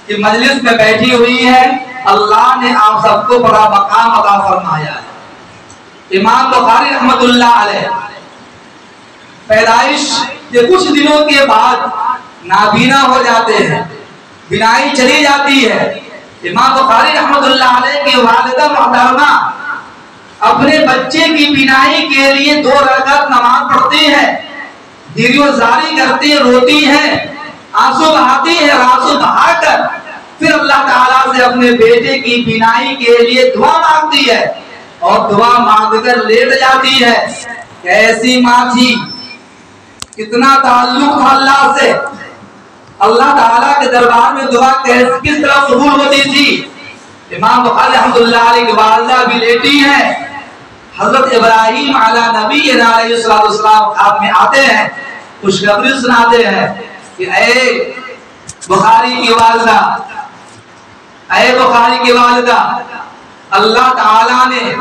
A: کی مجلس میں بیٹھی ہوئی ہیں، اللہ نے آپ سب کو بڑا مقام عطا فرمایا ہے۔ امام بخاری رحمۃ اللہ علیہ پیدائش کے کچھ دنوں کے بعد نابینا ہو جاتے ہیں، بینائی چلی جاتی ہے۔ امام بخاری رحمۃ اللہ علیہ کی والدہ محترمہ اپنے بچے کی بینائی کے لیے 2 رکعت نماز پڑھتی ہے، دیریوں زاری کرتی ہے، روتی ہے، آنسو بہاتی ہے، آنسو بہا کر پھر اللہ تعالیٰ سے اپنے بیٹے کی بینائی کے لیے دعا مانگتی ہے۔ اور دعا مانگ کر لیٹ جاتی ہے. کیسی ماں تھی, کتنا تعلق تھا اللہ سے, اللہ تعالیٰ کے دربار میں دعا کس طرح قبول ہوتی تھی. امام بخاری رحمۃ اللہ علیہ کی والدہ بھی لیٹی ہیں, حضرت ابراہیم علیہ نبی علیہ السلام خواب میں آتے ہیں, خوشخبری سناتے ہیں کہ اے بخاری کی والدہ, اے بخاری کی والدہ, اللہ تعالیٰ نے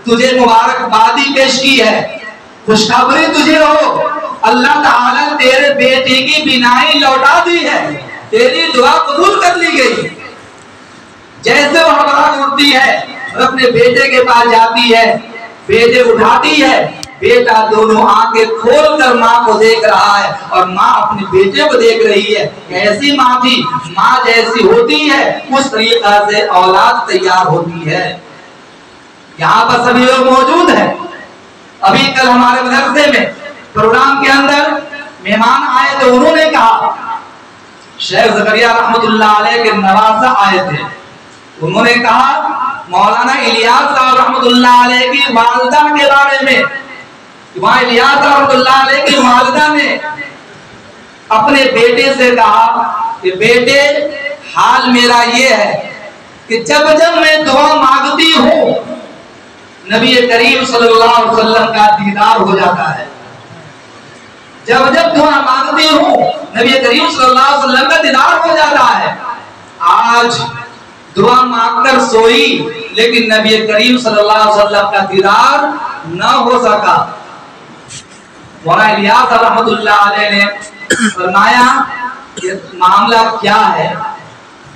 A: تجھے مبارکبادی پیش کی ہے, خوشخبری تجھے ہو, اللہ تعالیٰ نے تیرے بیٹے کی بینائی لوٹا دی ہے, تیری دعا قبول کر لی گئی. جیسے وہ ہڑبڑا اٹھتی ہے, اپنے بیٹے کے پاس جاتی ہے, بیٹے اٹھاتی ہے, بیٹا دونوں آنکھیں کھول کر ماں کو دیکھ رہا ہے اور ماں اپنے بیٹے کو دیکھ رہی ہے. کیسی ماں تھی, ماں جیسی ہوتی ہے اس طریقہ سے اولاد تیار ہوتی ہے. یہاں پر سبھی لوگ موجود ہیں. ابھی کل ہمارے مدرسے میں پروگرام کے اندر مہمان آئے تو انہوں نے کہا, شیخ زکریا رحمت اللہ علیہ کے نواسہ آئے تھے, انہوں نے کہا مولانا الیاس صاحب رحمت اللہ علیہ کی والدہ کے بارے میں, وہاں الیاس رحمت اللہ علیہ کی والدہ نے اپنے بیٹے سے کہا کہ بیٹے حال میرا یہ ہے کہ جب جب میں دعا مانگتی ہوں نبی کریم صلی اللہ علیہ وسلم کا دیدار ہو جاتا ہے. جب جب دعا مانگتی ہوں نبی کریم صلی اللہ علیہ وسلم کا دیدار ہو جاتا ہے. آج دعا مانگ کر سوئی لیکن نبی کریم صلی اللہ علیہ وسلم کا دیدار نہ ہو سکا. مولانا الیاس رحمت اللہ علیہ نے فرمایا کہ معاملہ کیا ہے,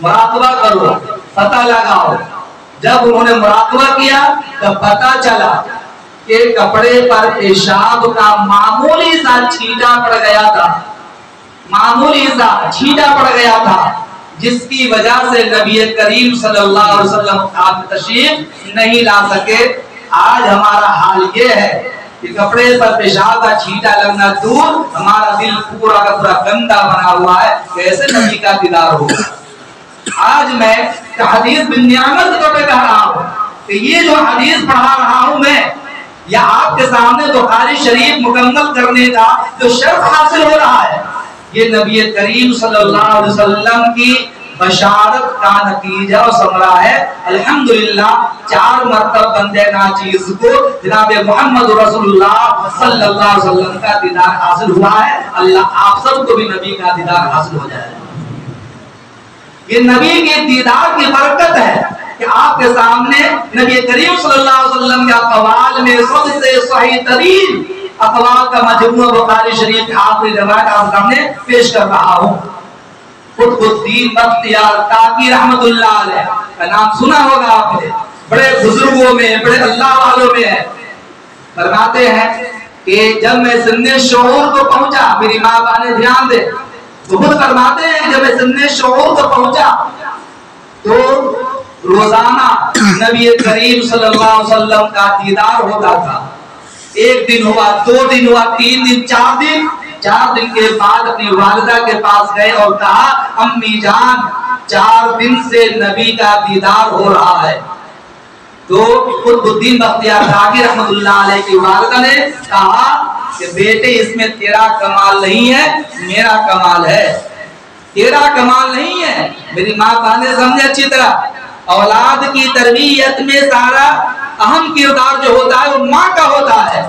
A: مراقبہ کرو, پتہ لگاؤ. جب انہوں نے مراقبہ کیا تو پتہ چلا کہ کپڑے پر پیشاب کا معمولی سا چھینٹا پڑ گیا تھا, معمولی سا چھینٹا پڑ گیا تھا, جس کی وجہ سے نبی کریم صلی اللہ علیہ وسلم آپ تشریف نہیں لا سکے. آج ہمارا حال یہ ہے کہ کپڑے پر پیشاب کا چھینٹا لگنا دور, ہمارا دل پورا کا پورا گندا بنا ہوا ہے, کیسے نبی کا دیدار ہوگا. آج میں حدیث بن نعمت کے طور پہ کہہ رہا ہوں کہ یہ جو حدیث پڑھا رہا ہوں میں, یا آپ کے سامنے بخاری شریف مکمل کرنے کا جو شرف حاصل ہو رہا ہے, یہ نبی کریم صلی اللہ علیہ وسلم کی بشارت کا نتیجہ اور ثمرہ ہے. الحمدللہ 4 مرتبہ بندے ناچیز کو جناب محمد رسول اللہ صلی اللہ علیہ وسلم کا دیدار حاصل ہوا ہے. اللہ آپ سب کو بھی نبی کا دیدار حاصل ہو جائے. یہ نبی کے دیدار کی برکت ہے کہ آپ کے سامنے نبی کریم صلی اللہ علیہ وسلم کے اقوال میں سب سے صحیح ترین اقوال کا مجموعہ بخاری شریف کی آخری روایت آپ سامنے پیش کر رہا ہوں. قطب الدین بختیار کاکی رحمت اللہ علیہ کا نام سنا ہوگا آپ نے, بڑے بزرگوں میں, بڑے اللہ والوں میں ہے. فرماتے ہیں کہ جب میں سن شعور کو پہنچا, میری ماں باپ نے دھیان دے, تو خود فرماتے ہیں جب میں سن شعور کو پہنچا تو روزانہ نبی کریم صلی اللہ علیہ وسلم کا دیدار ہوتا تھا. 1 دن ہوا, 2 دن ہوا, 3 دن, 4 دن. 4 دن کے بعد اپنی والدہ کے پاس گئے اور کہا امی جان 4 دن سے نبی کا دیدار ہو رہا ہے. تو قطب الدین بختیار کاکی رحمت اللہ علیہ کی والدہ نے کہا کہ بیٹے اس میں تیرا کمال نہیں ہے, میرا کمال ہے. تیرا کمال نہیں ہے, میری ماں کہنے سمجھے اچھی طرح, اولاد کی تربیت میں سارا اہم کردار جو ہوتا ہے وہ ماں کا ہوتا ہے.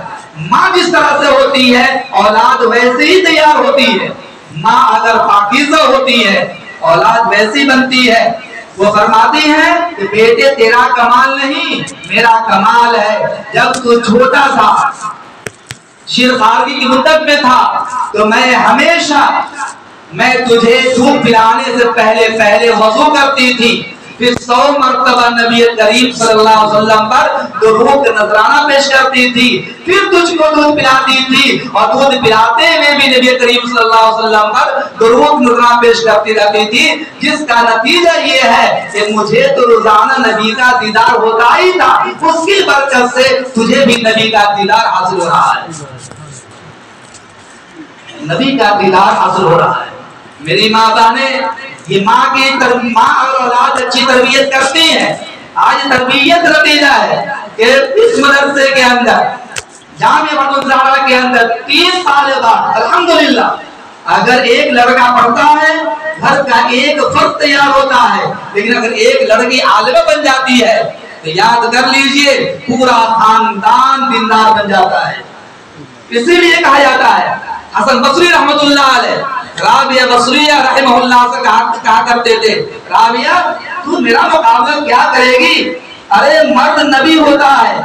A: ماں جس طرح سے ہوتی ہے اولاد ویسے ہی تیار ہوتی ہے. ماں اگر پاکیزہ ہوتی ہے اولاد ویسی بنتی ہے. وہ فرماتی ہیں کہ بیٹے تیرا کمال نہیں, میرا کمال ہے. جب تو چھوٹا تھا, شیرخواری کی مدت میں تھا, تو میں ہمیشہ تجھے دودھ پلانے سے پہلے وضو کرتی تھی, پھر 100 مرتبہ نبی کریم صلی اللہ علیہ وسلم پر درود نذرانہ پیش کرتی تھی, پھر تجھ کو دودھ پلاتی تھی, اور دودھ پلاتے ہوئے بھی نبی کریم صلی اللہ علیہ وسلم پر درود نذرانہ پیش کرتی رہتی تھی. جس کا نتیجہ یہ ہے کہ مجھے تو روزانہ نبی کا دیدار ہوتا ہی تھا, اس کی برکت سے تجھے بھی نبی کا دیدار حاصل ہو رہا ہے. نبی کا دیدار حاصل ہو رہا ہے. میری ماں بہنیں, یہ ماں اور اولاد اچھی تربیت کرتی ہیں. آج تربیت نتیجہ ہے. کہ اس مدرسے کے اندر جامعہ بنو زہرا کے اندر 30 سال بعد الحمدللہ اگر ایک لڑکا پڑھتا ہے گھر کا ایک فرد تیار ہوتا ہے، لیکن اگر ایک لڑکی عالمہ بن جاتی ہے تو یاد کر لیجئے پورا خاندان دیندار بن جاتا ہے۔ اسی لیے کہا جاتا ہے حسن بصری رحمت اللہ علیہ رابعہ بصریہ رحمہ اللہ سے کہا کرتے تھے، رابعہ تو میرا مقابلہ کیا کرے گی؟ ارے مرد نبی ہوتا ہے،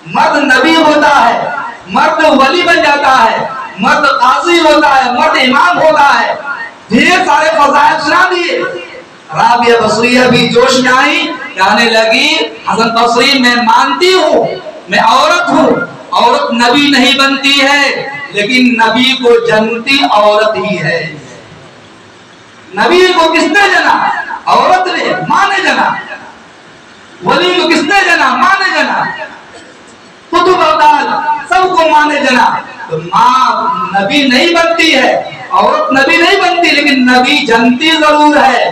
A: مرد نبی ہوتا ہے، مرد ولی بن جاتا ہے، مرد قاضی ہوتا ہے، مرد امام ہوتا ہے، ڈھیر سارے فضائل سنا دیے۔ رابعہ بصریہ بھی جوش میں آئی، کہنے لگی حسن بصری میں مانتی ہوں میں عورت ہوں، عورت نبی نہیں بنتی ہے لیکن نبی کو جنتی عورت ہی ہے۔ نبی کو کس نے جنا؟ عورت نے، ماں نے جنا۔ ولی کو کس نے جنا؟ ماں نے جنا۔ قطب ابدال سب کو ماں نے جنا۔ تو ماں نبی نہیں بنتی ہے، عورت نبی نہیں بنتی لیکن نبی جنتی ضرور ہے،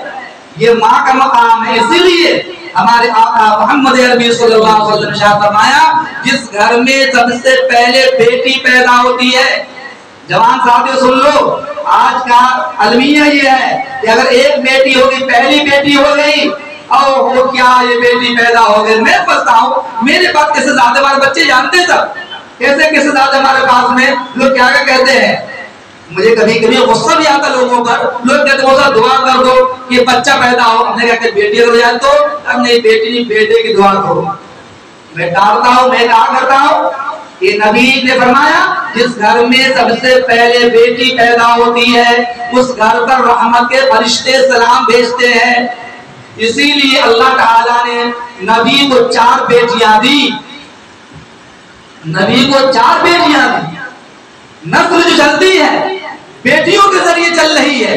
A: یہ ماں کا مقام ہے۔ اسی لیے ہمارے آقا محمد عربی صلی اللہ علیہ وسلم نے شاہ فرمایا جس گھر میں سب سے پہلے بیٹی پیدا ہوتی ہے، جوان ساتھیوں سن لو، آج کا المیہ یہ ہے کہ اگر ایک بیٹی ہوگی، پہلی بیٹی ہو گئی اور وہ کیا یہ بیٹی پیدا ہو گئی، میں پوچھتا ہوں میرے پاس کیسے زیادہ ہمارے بچے جانتے سب کیسے زیادہ ہمارے پاس میں لوگ کیا کہتے ہیں۔ مجھے کبھی کبھی غصہ بھی آتا لوگوں پر، لوگ کہتے ہیں دعا کر دو کہ بچہ پیدا ہو، ہم نے کہا کہ بیٹی ہو جائے تو اب نہیں بیٹی نہیں بیٹے کی دعا کرو۔ میں ڈالتا ہوں، میں کہا کرتا ہوں کہ نبی نے فرمایا جس گھر میں سب سے پہلے بیٹی پیدا ہوتی ہے اس گھر پر رحمت کے فرشتے سلام بھیجتے ہیں۔ اسی لیے اللہ تعالیٰ نے نبی کو 4 بیٹیاں دی، نبی کو 4 بیٹیاں دی۔ نسل جو چلتی ہے بیٹیوں کے ذریعے چل رہی ہے۔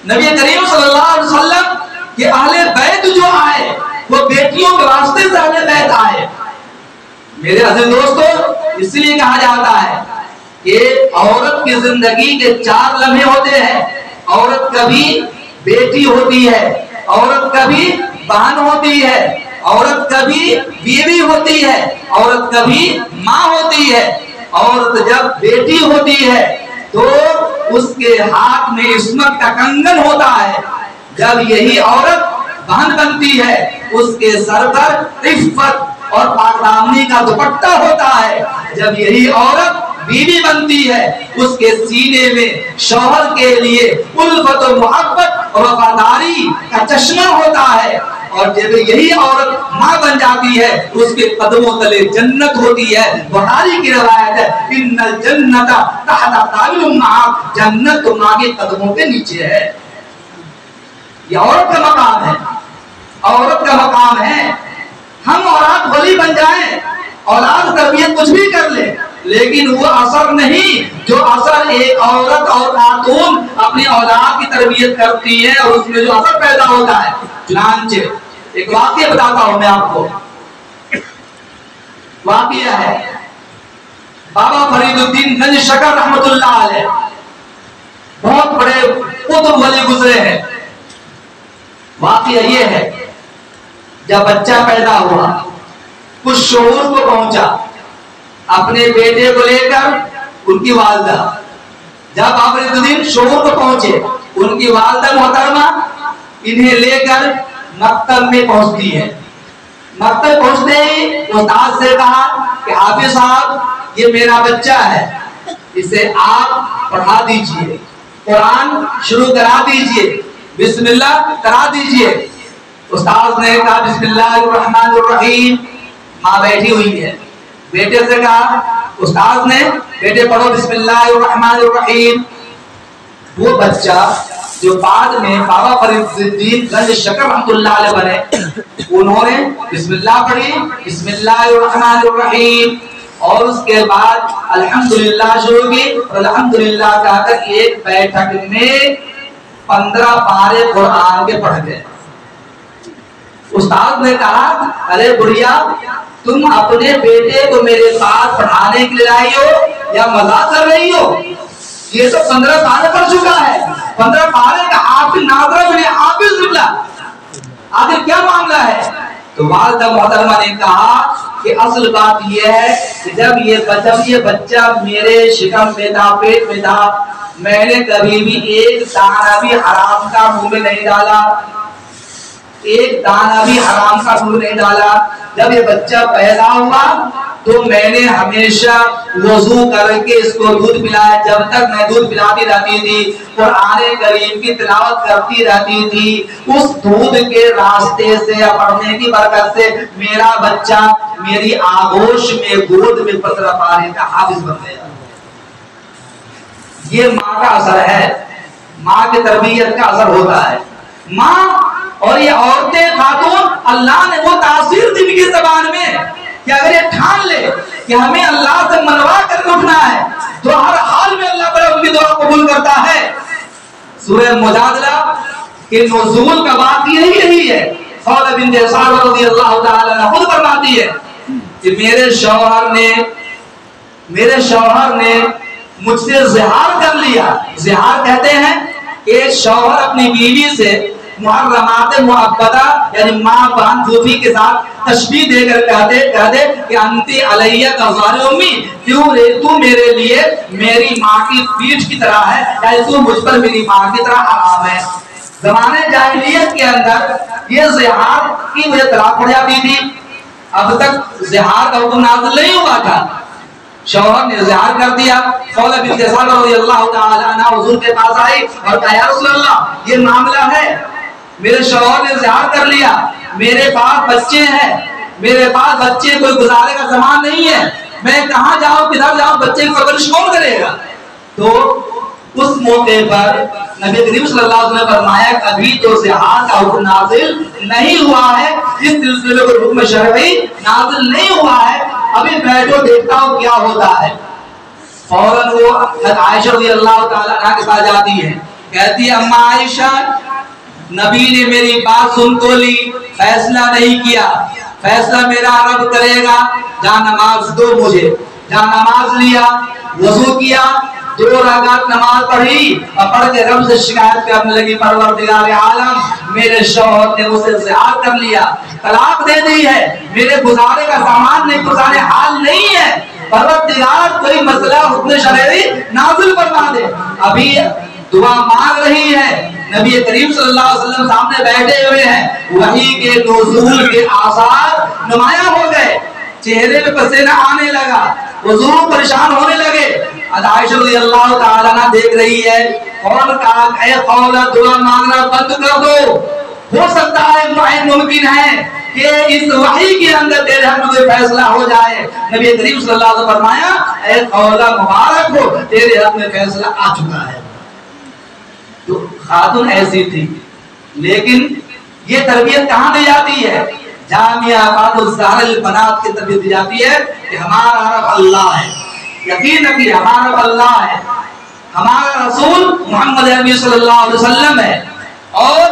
A: نبی کریم صلی اللہ علیہ وسلم کے اہل بیت جو آئے وہ بیٹیوں کے واسطے سے اہل بیت آئے۔ میرے عزیز دوستو، اس لیے کہا جاتا ہے کہ عورت کی زندگی کے 4 لمحے ہوتے ہیں۔ عورت کبھی بیٹی ہوتی ہے، عورت کبھی بہن ہوتی ہے، عورت کبھی بیوی ہوتی ہے، عورت کبھی ماں ہوتی ہے۔ عورت جب بیٹی ہوتی ہے تو اس کے ہاتھ میں عصمت کا کنگن ہوتا ہے، جب یہی عورت بہن بنتی ہے اس کے سر پر عفت اور پاک دامنی کا دوپٹہ ہوتا ہے، جب یہی عورت بیوی بنتی ہے اس کے سینے میں شوہر کے لیے الفت و محبت اور وفاداری کا چشمہ ہوتا ہے، اور جب یہی عورت ماں بن جاتی ہے اس کے قدموں تلے جنت ہوتی ہے۔ بخاری کی روایت ہے ان الجنت تحت اقدام الامہات، جنت تو ماں کے قدموں کے نیچے ہے۔ یہ عورت کا مقام ہے، عورت کا مقام ہے۔ ہم اولاد ولی بن جائیں، اولاد تربیت کچھ بھی کر لے، لیکن وہ اثر نہیں جو اثر ایک عورت اور خاتون اپنی اولاد کی تربیت کرتی ہے اور اس میں جو اثر پیدا ہوتا ہے۔ چنانچہ ایک واقعہ بتاتا ہوں میں آپ کو، واقعہ ہے بابا فرید الدین گنج شکر رحمت اللہ علیہ، بہت بڑے قطب ولی گزرے ہیں۔ واقعہ یہ ہے جب بچہ پیدا ہوا کچھ شعور کو پہنچا، اپنے بیٹے کو لے کر ان کی والدہ، جب بابا فرید الدین شعور کو پہنچے ان کی والدہ محترمہ انہیں لے کر مکتب میں پہنچتی ہے۔ مکتب پہنچتے ہی استاد سے کہا کہ حافظ صاحب یہ میرا بچہ ہے، اسے آپ پڑھا دیجئے، قرآن شروع کرا دیجئے، بسم اللہ کرا دیجئے۔ استاد نے کہا بسم اللہ الرحمن الرحیم، ماں بیٹھی ہوئی ہے، بیٹے سے کہا استاد نے بیٹے پڑھو بسم اللہ الرحمن الرحیم۔ وہ بچہ جو بعد میں بابا فرید الدین گنج شکر رحمت اللہ علیہ بنے، انہوں نے بسم اللہ پڑھی، بسم اللہ الرحمن الرحیم، اور اس کے بعد الحمدللہ شروع کی، الحمدللہ کہا کر ایک بیٹھک میں 15 پارے قرآن کے پڑھ گئے۔ استاد نے کہا ارے بڑھیا تم اپنے بیٹے کو میرے پاس پڑھانے کے لیے لائی ہو یا مذاق کر رہی ہو؟ یہ تو 15 پارے پڑھ چکا ہے، 15 پارے کا حافظ ناظرہ بن حافظ نکلا، آخر کیا معاملہ ہے؟ تو والدہ محترمہ نے کہا کہ اصل بات یہ ہے کہ جب یہ بچہ میرے شکم میں تھا، پیٹ میں تھا، میں نے کبھی بھی ایک دانہ بھی حرام کا منہ میں نہیں ڈالا، ایک دانہ بھی حرام کا منہ نہیں ڈالا۔ جب یہ بچہ پیدا ہوا تو میں نے ہمیشہ وضو کر کے اس کو دودھ پلایا، جب تک میں دودھ پلاتی رہتی تھی، قرآن کریم کی تلاوت کرتی رہتی تھی، اس دودھ کے راستے سے پڑھنے کی برکت سے میرا بچہ میری آغوش میں گود میں پترا پانے کا حافظ بن گیا۔ یہ ماں کا اثر ہے، ماں کی تربیت کا اثر ہوتا ہے۔ ماں اور یہ عورتیں خاتون، اللہ نے وہ تاثیر دی کی زبان میں کہ اگر یہ ٹھان لے کہ ہمیں اللہ سے منوا کر اٹھنا ہے تو ہر حال میں اللہ پر ان کی دعا قبول کرتا ہے۔ سورہ مجادلہ کے نزول کا بات یہی ہے۔ خولہ بنت اسعد رضی اللہ تعالی عنہ خود فرماتی ہے کہ میرے شوہر نے مجھ سے زہار کر لیا۔ زہار کہتے ہیں کہ شوہر اپنی بیوی سے محرمات معبدہ یعنی ماں بہن پھوپھی کے ساتھ تشبیہ دے کر کہہ دے کہ انتی علیہ کا ظاہر امی، کیوں رے تو میرے لیے میری ماں کی پیٹھ کی طرح ہے، یعنی تو مجھ پر میری ماں کی طرح حرام ہے۔ زمانے جاہلیت کے اندر یہ زہار کی وجہ طلاق پڑ جاتی تھی، اب تک زہار کا حکم نازل نہیں ہوا تھا۔ شوہر نے زہار کر دیا، خولہ بنت اسعد رضی اللہ تعالی عنہ حضور کے پاس آئی اور کہا یا رسول اللہ یہ معاملہ ہے، میرے شوہر نے زہار کر لیا، میرے پاس بچے ہیں، میرے پاس بچے کوئی گزارے کا زمان نہیں ہے، میں کہاں جاؤں کدھر جاؤں، بچے کی پرورش کون کرے گا؟ تو اس موقع پر نبی کریم صلی اللہ علیہ وسلم نے فرمایا کہ ابھی تو زہار کا حکم نازل نہیں ہوا ہے، اس سلسلے میں حکم شرعی نازل نہیں ہوا ہے، ابھی بیٹھو دیکھتا ہوں کیا ہوتا ہے۔ فوراً وہ عائشہ رضی اللہ تعالیٰ عنہ کے پاس جاتی ہے، کہتی ہے اما عائشہ نبی نے میری بات سن تو لی، فیصلہ نہیں کیا، فیصلہ میرا رب کرے گا، جا نماز دو مجھے۔ جا نماز لیا، وضو کیا، 2 رکعت نماز پڑھی اور پڑھ کے رب سے شکایت کرنے لگی پروردگار عالم میرے شوہر نے مجھ سے زہار کر لیا، طلاق دے دی ہے، میرے گزارے کا سامان نہیں، گزارے حال نہیں ہے، پروردگار کوئی مسئلہ حکم شرعی نازل فرما دے۔ ابھی دعا مانگ رہی ہے، نبی کریم صلی اللہ علیہ وسلم سامنے بیٹھے ہوئے ہیں، وحی کے نزول کے آثار نمایاں ہو گئے، چہرے پہ پسینہ آنے لگا، حضور پریشان ہونے لگے۔ عائشہ رضی اللہ تعالیٰ عنہ دیکھ رہی ہے، فوراً کہا اے خولہ دعا مانگنا بند کر دو، ہو سکتا ہے ممکن ہے کہ اس وحی کے اندر تیرے حق میں فیصلہ ہو جائے۔ نبی کریم صلی اللہ علیہ وسلم فرمایا اے خولہ مبارک ہو، تیرے حق میں فیصلہ آ چکا ہے۔ تو خاتون ایسی تھی، لیکن یہ تربیت کہاں دی جاتی ہے؟ جامعہ باد الزہر البنات کی تربیت دی جاتی ہے کہ ہمارا رب اللہ ہے، یقین رکھیے ہمارا رب اللہ ہے، ہمارا رسول محمد عربی صلی اللہ علیہ وسلم ہے، اور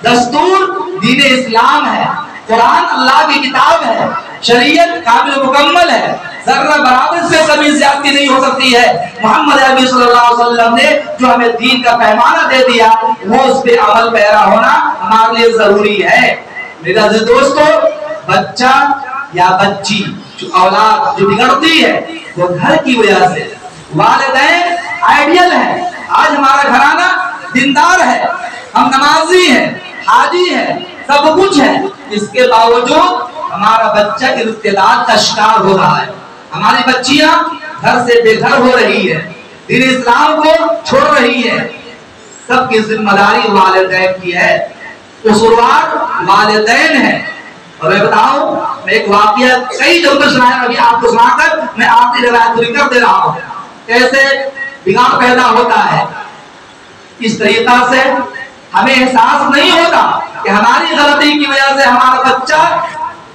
A: دستور دین اسلام ہے، قرآن اللہ کی کتاب ہے، شریعت کامل مکمل ہے، ذرہ برابر سے کبھی زیادتی نہیں ہو سکتی ہے۔ محمد عربی صلی اللہ علیہ وسلم نے جو ہمیں دین کا پیمانہ دے دیا وہ اس پہ عمل پیرا ہونا ہمارے لیے ضروری ہے۔ میرے عزیز دوستو، بچہ یا بچی جو اولاد جو بگڑتی ہے وہ گھر کی وجہ سے، والدین آئیڈیل ہیں، آج ہمارا گھرانہ دیندار ہے، ہم نمازی ہیں، حاجی ہیں، سب کچھ ہے، اس کے باوجود ہمارا بچہ ابتلاء کا شکار ہو رہا ہے، ہماری بچیاں گھر سے بے گھر ہو رہی ہے، دین اسلام کو چھوڑ رہی ہے۔ سب کی ذمہ داری والدین کی ہے، قصوروار والدین ہیں۔ اور میں بتاؤں، میں ایک واقعہ کئی جگہ سنایا، ابھی آپ کو سنا کر میں آخری روایت پوری کر دے رہا ہوں، کیسے بگاڑ پیدا ہوتا ہے۔ اس طریقہ سے ہمیں احساس نہیں ہوتا کہ ہماری غلطی کی وجہ سے ہمارا بچہ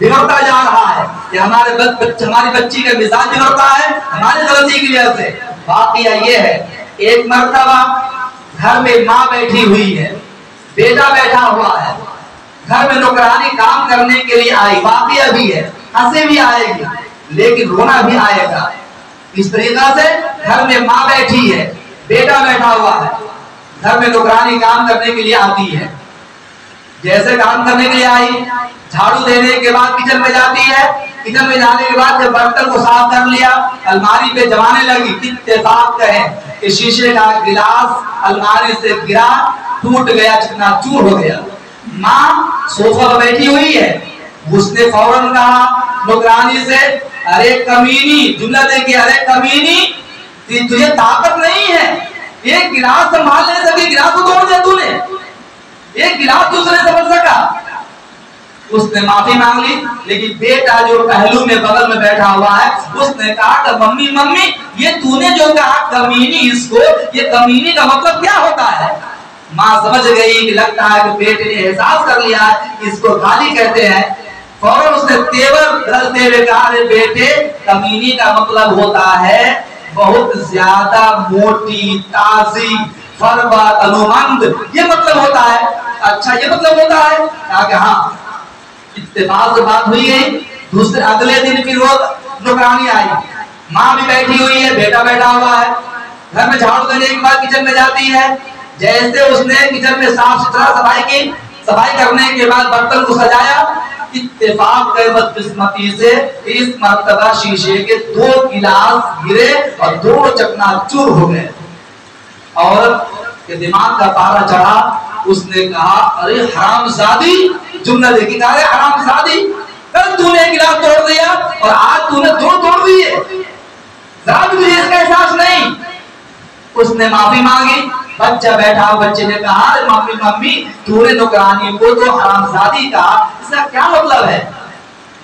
A: بگڑتا جا رہا ہے، کہ ہماری بچی کا مزاج بگڑتا ہے ہماری غلطی کی وجہ سے۔ واقعہ یہ ہے، ایک مرتبہ گھر میں ماں بیٹھی ہوئی ہے، بیٹا بیٹھا ہوا ہے، گھر میں نوکرانی کام کرنے کے لیے آئی، واقعہ بھی ہے، ہنسی بھی آئے گی لیکن رونا بھی آئے گا۔ اس طریقہ سے گھر میں ماں بیٹھی ہے، بیٹا بیٹھا ہوا ہے، گھر میں نوکرانی کام کرنے کے لیے آتی ہے، جیسے کام کرنے کے لیے آئی، جھاڑو دینے کے بعد کچن میں جاتی ہے، کچن میں جانے کے بعد جب برتن کو صاف کر لیا الماری پہ جمانے لگی، اتفاق کہیں کہ شیشے کا گلاس الماری سے گرا، ٹوٹ گیا، چکنا چور ہو گیا۔ ماں صوفہ پر بیٹھی ہوئی ہے، اس نے فوراً کہا نوکرانی سے، ارے کمینی، جملہ دیکھیے، ارے کمینی تجھے طاقت نہیں ہے، ایک گلاس سنبھال نہیں سکی، گلاس کو توڑ دیا تو نے، ایک گلاس دوسرے سمجھ سکا۔ اس نے معافی مانگ لی، لیکن بیٹا جو پہلو میں بغل میں بیٹھا ہوا ہے اس نے کہا کہ ممی ممی یہ تو نے جو کہا کمینی، اس کو یہ کمینی کا مطلب کیا ہوتا ہے؟ ماں سمجھ گئی کہ لگتا ہے کہ بیٹے نے احساس کر لیا ہے اس کو گالی کہتے ہیں، فوراً اس نے تیور بدلتے ہوئے کہا ارے بیٹے کمینی کا مطلب ہوتا ہے بہت زیادہ موٹی، تازی، فربا، تنومند، یہ مطلب ہوتا ہے۔ اچھا یہ مطلب ہوتا ہے؟ کہا کہ ہاں۔ اتفاق سے بات ہوئی گئی، دوسرے اگلے دن پھر وہ نوکرانی آئی، ماں بھی بیٹھی ہوئی ہے، بیٹا بیٹھا ہوا ہے، گھر میں جھاڑو دینے کے بعد کچن میں جاتی ہے، جیسے اس نے کچن میں صاف ستھرا صفائی کی، صفائی کرنے کے بعد برتن کو سجایا، اتفاق کے بدقسمتی سے اس مرتبہ شیشے کے 2 گلاس گرے اور 2 چکنا چور ہو گئے۔ عورت کے دماغ کا پارا چڑھا، اس نے کہا ارے حرام زادی، جملہ دیکھی، کہا ارے حرام زادی، کل تو نے گلاس توڑ دیا اور آج تو نے 2 توڑ دیے، ذرا بھی تجھے اس کا احساس نہیں۔ اس نے معافی مانگی، بچہ بیٹھا، بچے نے کہا ممی ممی تو نے نوکرانی کو تو حرام زادی کہا، اس کا کیا مطلب ہے؟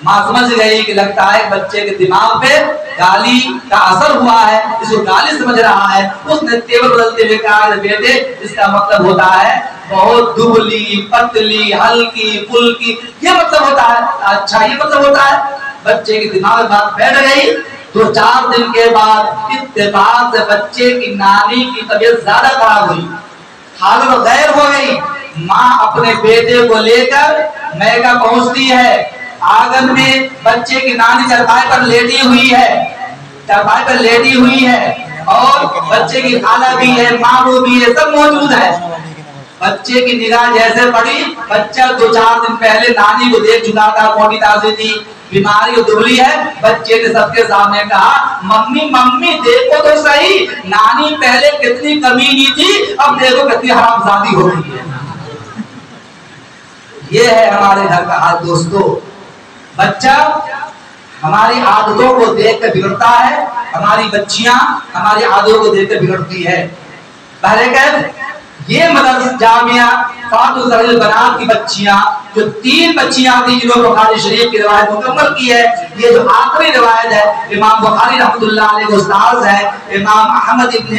A: ماں سمجھ گئی کہ لگتا ہے بچے کے دماغ پہ گالی کا اثر ہوا ہے، اس کو گالی سمجھ رہا ہے۔ اس نے تیور بدلتے ہوئے کہا بیٹے اس کا مطلب ہوتا ہے بہت دبلی، پتلی، ہلکی، پھلکی، یہ مطلب ہوتا ہے۔ اچھا یہ مطلب ہوتا ہے؟ بچے کے دماغ میں بات بیٹھ گئی۔ 2-4 دن کے بعد اتفاق سے بچے کی نانی کی طبیعت زیادہ خراب ہوئی، حالت غیر ہو گئی۔ ماں اپنے بیٹے کو لے کر میکہ پہنچتی ہے، آنگن میں بچے کی نانی چرپائی پر لیٹی ہوئی ہے، چرپائی پر لیٹی ہوئی ہے اور بچے کی خالہ بھی ہے، ماموں بھی ہے، سب موجود ہے۔ بچے کی نگاہ جیسے پڑی، بچہ 2-4 دن پہلے نانی کو دیکھ چکا تھا، موٹی تازی تھی، بیماری دبلی ہے۔ بچے نے سب کے سامنے کہا ممی ممی دیکھو تو صحیح، نانی پہلے کتنی کمینی تھی، اب دیکھو کتنی حرامزادی ہو گئی ہے۔ یہ ہے ہمارے گھر کا حال دوستو۔ بچہ ہماری عادتوں کو دیکھ کر بگڑتا ہے، ہماری بچیاں ہماری عادتوں کو دیکھ کر بگڑتی ہے۔ بہرکیف یہ مدرسہ جامعہ فاضل زہر بنات کی بچیاں جو 3 بچیاں تھیں جنہوں نے بخاری شریف کی روایت مکمل کی ہے، یہ جو آخری روایت ہے امام بخاری رحمۃ اللہ علیہ کے استاذ ہیں امام احمد ابن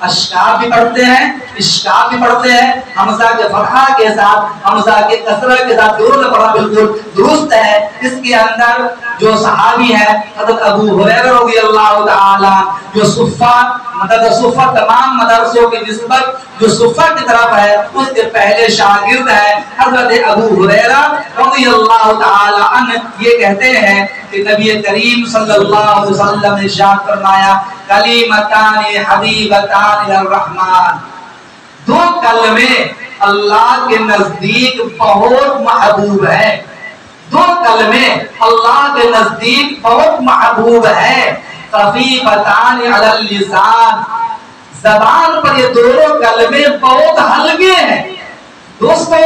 A: اشکاب بھی پڑھتے ہیں، اشکاب بھی پڑھتے ہیں، حمزہ کے فتحہ کے ساتھ، حمزہ کے کسرہ کے ساتھ دونوں نے پڑھا، بالکل درست ہے۔ اس کے اندر جو صحابی ہے حضرت ابو ہریرہ رضی اللہ تعالی جو صفہ مدد صفہ تمام مدرسوں کی نسبت جو صفہ کی طرف ہے، اس کے پہلے شاگرد ہے حضرت ابو ہریرہ رضی اللہ تعالی عنہ۔ یہ کہتے ہیں کہ نبی کریم صلی اللہ علیہ وسلم نے ارشاد فرمایا کلمتان حبیبتان الرحمن، 2 کلمے اللہ کے نزدیک بہت محبوب ہیں، 2 کلمے اللہ کے نزدیک بہت محبوب ہیں، خفیفتان علی اللسان، زبان پر یہ دونوں کلمے بہت ہلکے ہیں۔ دوستو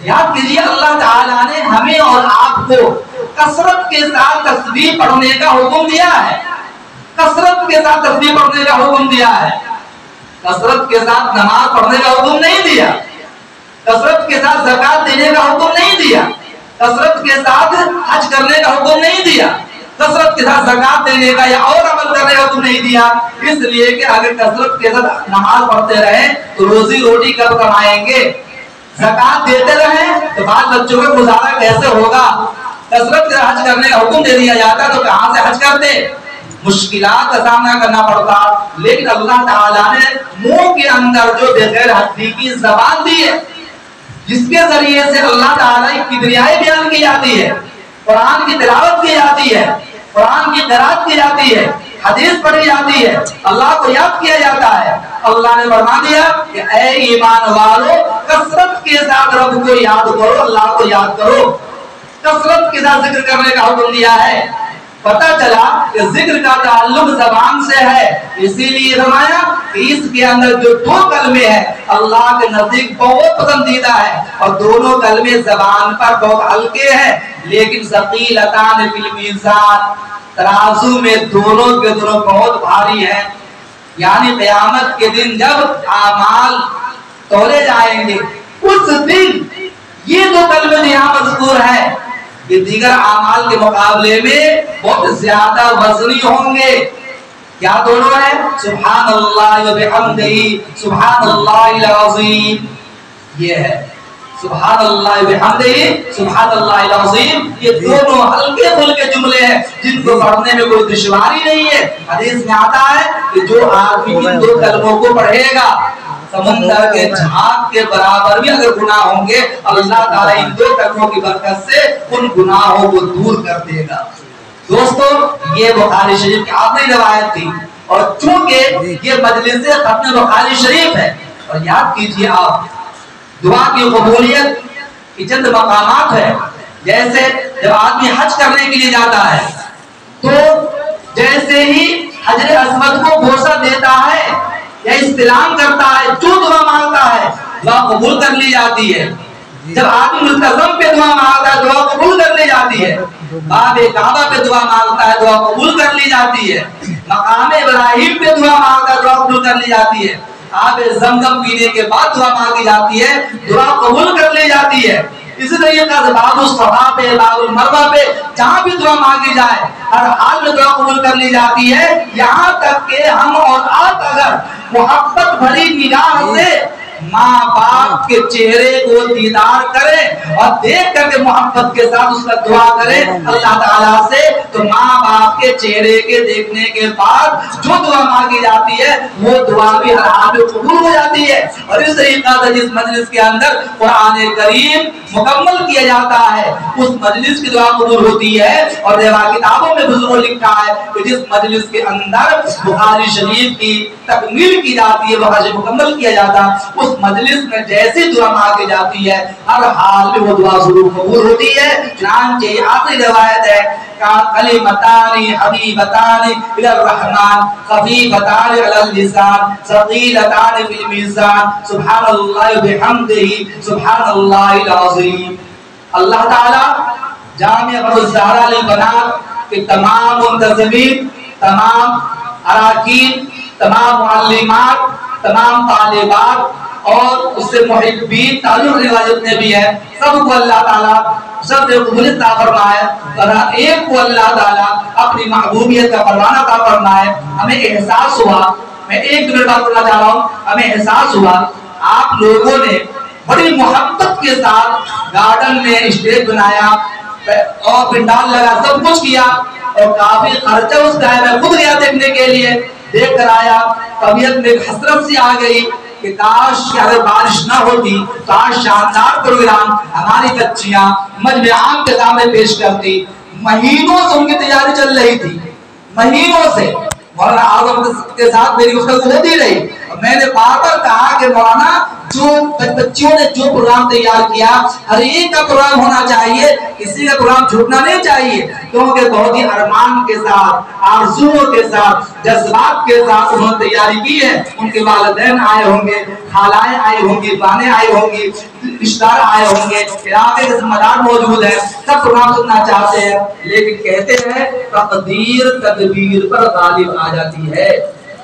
A: یاد کیجیے اللہ تعالیٰ نے ہمیں اور آپ کو کثرت کے ساتھ تسبیح پڑھنے کا حکم دیا ہے، کثرت کے ساتھ تسبیح پڑھنے کا حکم دیا ہے، کثرت کے ساتھ نماز پڑھنے کا حکم نہیں دیا، کثرت کے ساتھ زکات دینے کا حکم نہیں دیا، کثرت کے ساتھ حج کرنے کا حکم نہیں دیا، کثرت کے ساتھ زکات دینے کا یا اور عمل کرنے کا حکم نہیں دیا، اس لیے کہ اگر کثرت کے ساتھ نماز پڑھتے رہیں تو روزی روٹی کب کمائیں گے؟ زکات دیتے رہیں تو بعد بچوں کا گزارا کیسے ہوگا؟ کثرت سے حج کرنے کا حکم دے دیا جاتا تو کہاں سے حج کرتے؟ مشکلات کا سامنا کرنا پڑتا۔ لیکن اللہ تعالیٰ نے منہ کے اندر جو بغیر حدی کی زبان دی ہے، جس کے ذریعے سے اللہ تعالیٰ کی کبریائی بیان کی جاتی ہے، قرآن کی تلاوت کی جاتی ہے، قرآن کی قرات کی جاتی ہے، حدیث پڑھی جاتی ہے، اللہ کو یاد کیا جاتا ہے۔ اللہ نے فرما دیا کہ اے ایمان والو کثرت کے ساتھ رب کو یاد کرو، اللہ کو یاد کرو۔ کثرت کے ساتھ ذکر کرنے کا حکم دیا ہے؟ پتہ چلا کہ ذکر کا تعلق زبان سے ہے، اسی لیے فرمایا کہ اس کے اندر جو دو کلمے ہیں اللہ کے نزدیک بہت پسندیدہ ہے، اور دونوں کلمے زبان پر بہت ہلکے ہیں لیکن ثقیلتان فی المیزان، ترازو میں دونوں کے دونوں بہت بھاری ہیں۔ یعنی قیامت کے دن جب اعمال تولے جائیں گے اس دن یہ دو کلمے جو یہاں مذکور ہیں یہ دیگر اعمال کے مقابلے میں بہت زیادہ وزنی ہوں گے۔ کیا دونوں ہیں؟ سبحان اللہ و بحمدہ سبحان اللہ العظیم، یہ ہے سبحان اللہ و بحمدہ سبحان اللہ العظیم۔ یہ دونوں ہلکے پھلکے جملے ہیں جن کو پڑھنے میں کوئی دشواری نہیں ہے۔ حدیث میں آتا ہے کہ جو آدمی ان دو کلموں کو پڑھے گا سمندر کے جھاگ کے برابر بھی اگر گناہ ہوں گے اللہ تعالیٰ ان دو کلموں کی برکت سے ان گناہوں کو دور کر دے گا۔ دوستو یہ بخاری شریف کی آخری روایت تھی، اور چونکہ یہ مجلس ختم بخاری شریف ہے، اور یاد کیجئے آپ دعا کی قبولیت کی چند مقامات ہے۔ جیسے جب آدمی حج کرنے کے لیے جاتا ہے تو جیسے ہی حجر اسود کو بوسہ دیتا ہے یا استلام کرتا ہے، جو دعا مانگتا ہے دعا قبول کر لی جاتی ہے۔ جب آدمی ملتزم پہ دعا مانگتا ہے دعا قبول کر لی جاتی ہے۔ باب کعبہ پہ دعا مانگتا ہے دعا قبول کر لی جاتی ہے۔ مقام ابراہیم پہ دعا مانگتا ہے دعا قبول کر لی جاتی ہے۔ آب زمزم پینے کے بعد دعا مانگی جاتی ہے، دعا قبول کر لی جاتی ہے۔ اسی طریقے سے باب الصفا پہ باب المروہ پہ جہاں بھی دعا مانگی جائے ہر حال میں دعا قبول کر لی جاتی ہے، یہاں تک کہ ہم اور آپ اگر محبت بھری نگاہ سے ماں باپ کے چہرے کو دیدار کریں اور دیکھ کر کے محبت کے ساتھ اس کا دعا کریں اللہ تعالیٰ سے، تو ماں باپ کے چہرے کے دیکھنے کے بعد جو دعا مانگی جاتی ہے وہ دعا بھی ہر حال میں قبول ہو جاتی ہے۔ اور اس طریقہ سے جس مجلس کے اندر قرآن کریم مکمل کیا جاتا ہے اس مجلس کی دعا قبول ہوتی ہے۔ اور کتابوں میں بزرگوں نے لکھا ہے کہ جس مجلس کے اندر بخاری شریف کی تکمیل کی جاتی ہے، بخاری مکمل کیا جاتا ہے، اس مجلس میں جیسی دعا مانگی جاتی ہے ہر حال میں وہ دعا ضرور قبول ہوتی ہے۔ چنانچہ یہ آخری روایت ہے کلمتان حبیبتان الی الرحمن خفیفتان علی اللسان ثقیلتان فی المیزان سبحان اللہ بحمدہ سبحان اللہ العظیم۔ اللہ تعالی جامع الزہرا للبنات کے تمام منتظمین، تمام اراکین، تمام معلمات، تمام طالبات اور اس سے محبین تعلق رکھنے والے جتنے بھی ہیں سب کو اللہ تعالیٰ سب سے قبولیت عطا فرمائے، اور ایک کو اللہ تعالیٰ اپنی محبوبیت کا پروانہ عطا فرمائے۔ ہمیں احساس ہوا، میں ایک منٹ بات کرنا چاہ رہا ہوں، ہمیں احساس ہوا آپ لوگوں نے بڑی محبت کے ساتھ گارڈن میں اسٹیج بنایا اور پنڈال لگا، سب کچھ کیا اور کافی خرچہ اس کا ہے۔ میں خود گیا دیکھنے کے لیے، دیکھ کر آیا، طبیعت میں حسرت سی آ گئی کہ کاش اگر بارش نہ ہوتی تو آج شاندار پروگرام ہماری بچیاں مجمع عام کے سامنے پیش کرتی۔ مہینوں سے ان کی تیاری چل رہی تھی، مہینوں سے مولانا اعظم کے ساتھ میری گفتگو ہوتی رہی، اور میں نے بار بار کہا کہ مولانا جو بچیوں نے جو پروگرام تیار کیا ہر ایک کا پروگرام ہونا چاہیے، کسی کا پروگرام چھوٹنا نہیں چاہیے، کیونکہ بہت ہی ارمان کے ساتھ، آرزوؤں کے ساتھ، جذبات کے ساتھ انہوں نے تیاری کی ہے۔ ان کے والدین آئے ہوں گے، خالائیں آئی ہوں گی، بانیں آئی ہوں گی، رشتہ دار آئے ہوں گے، علاقے کے ذمہ دار موجود ہیں، سب پروگرام سننا چاہتے ہیں، لیکن کہتے ہیں تقدیر تدبیر پر غالب آ جاتی ہے۔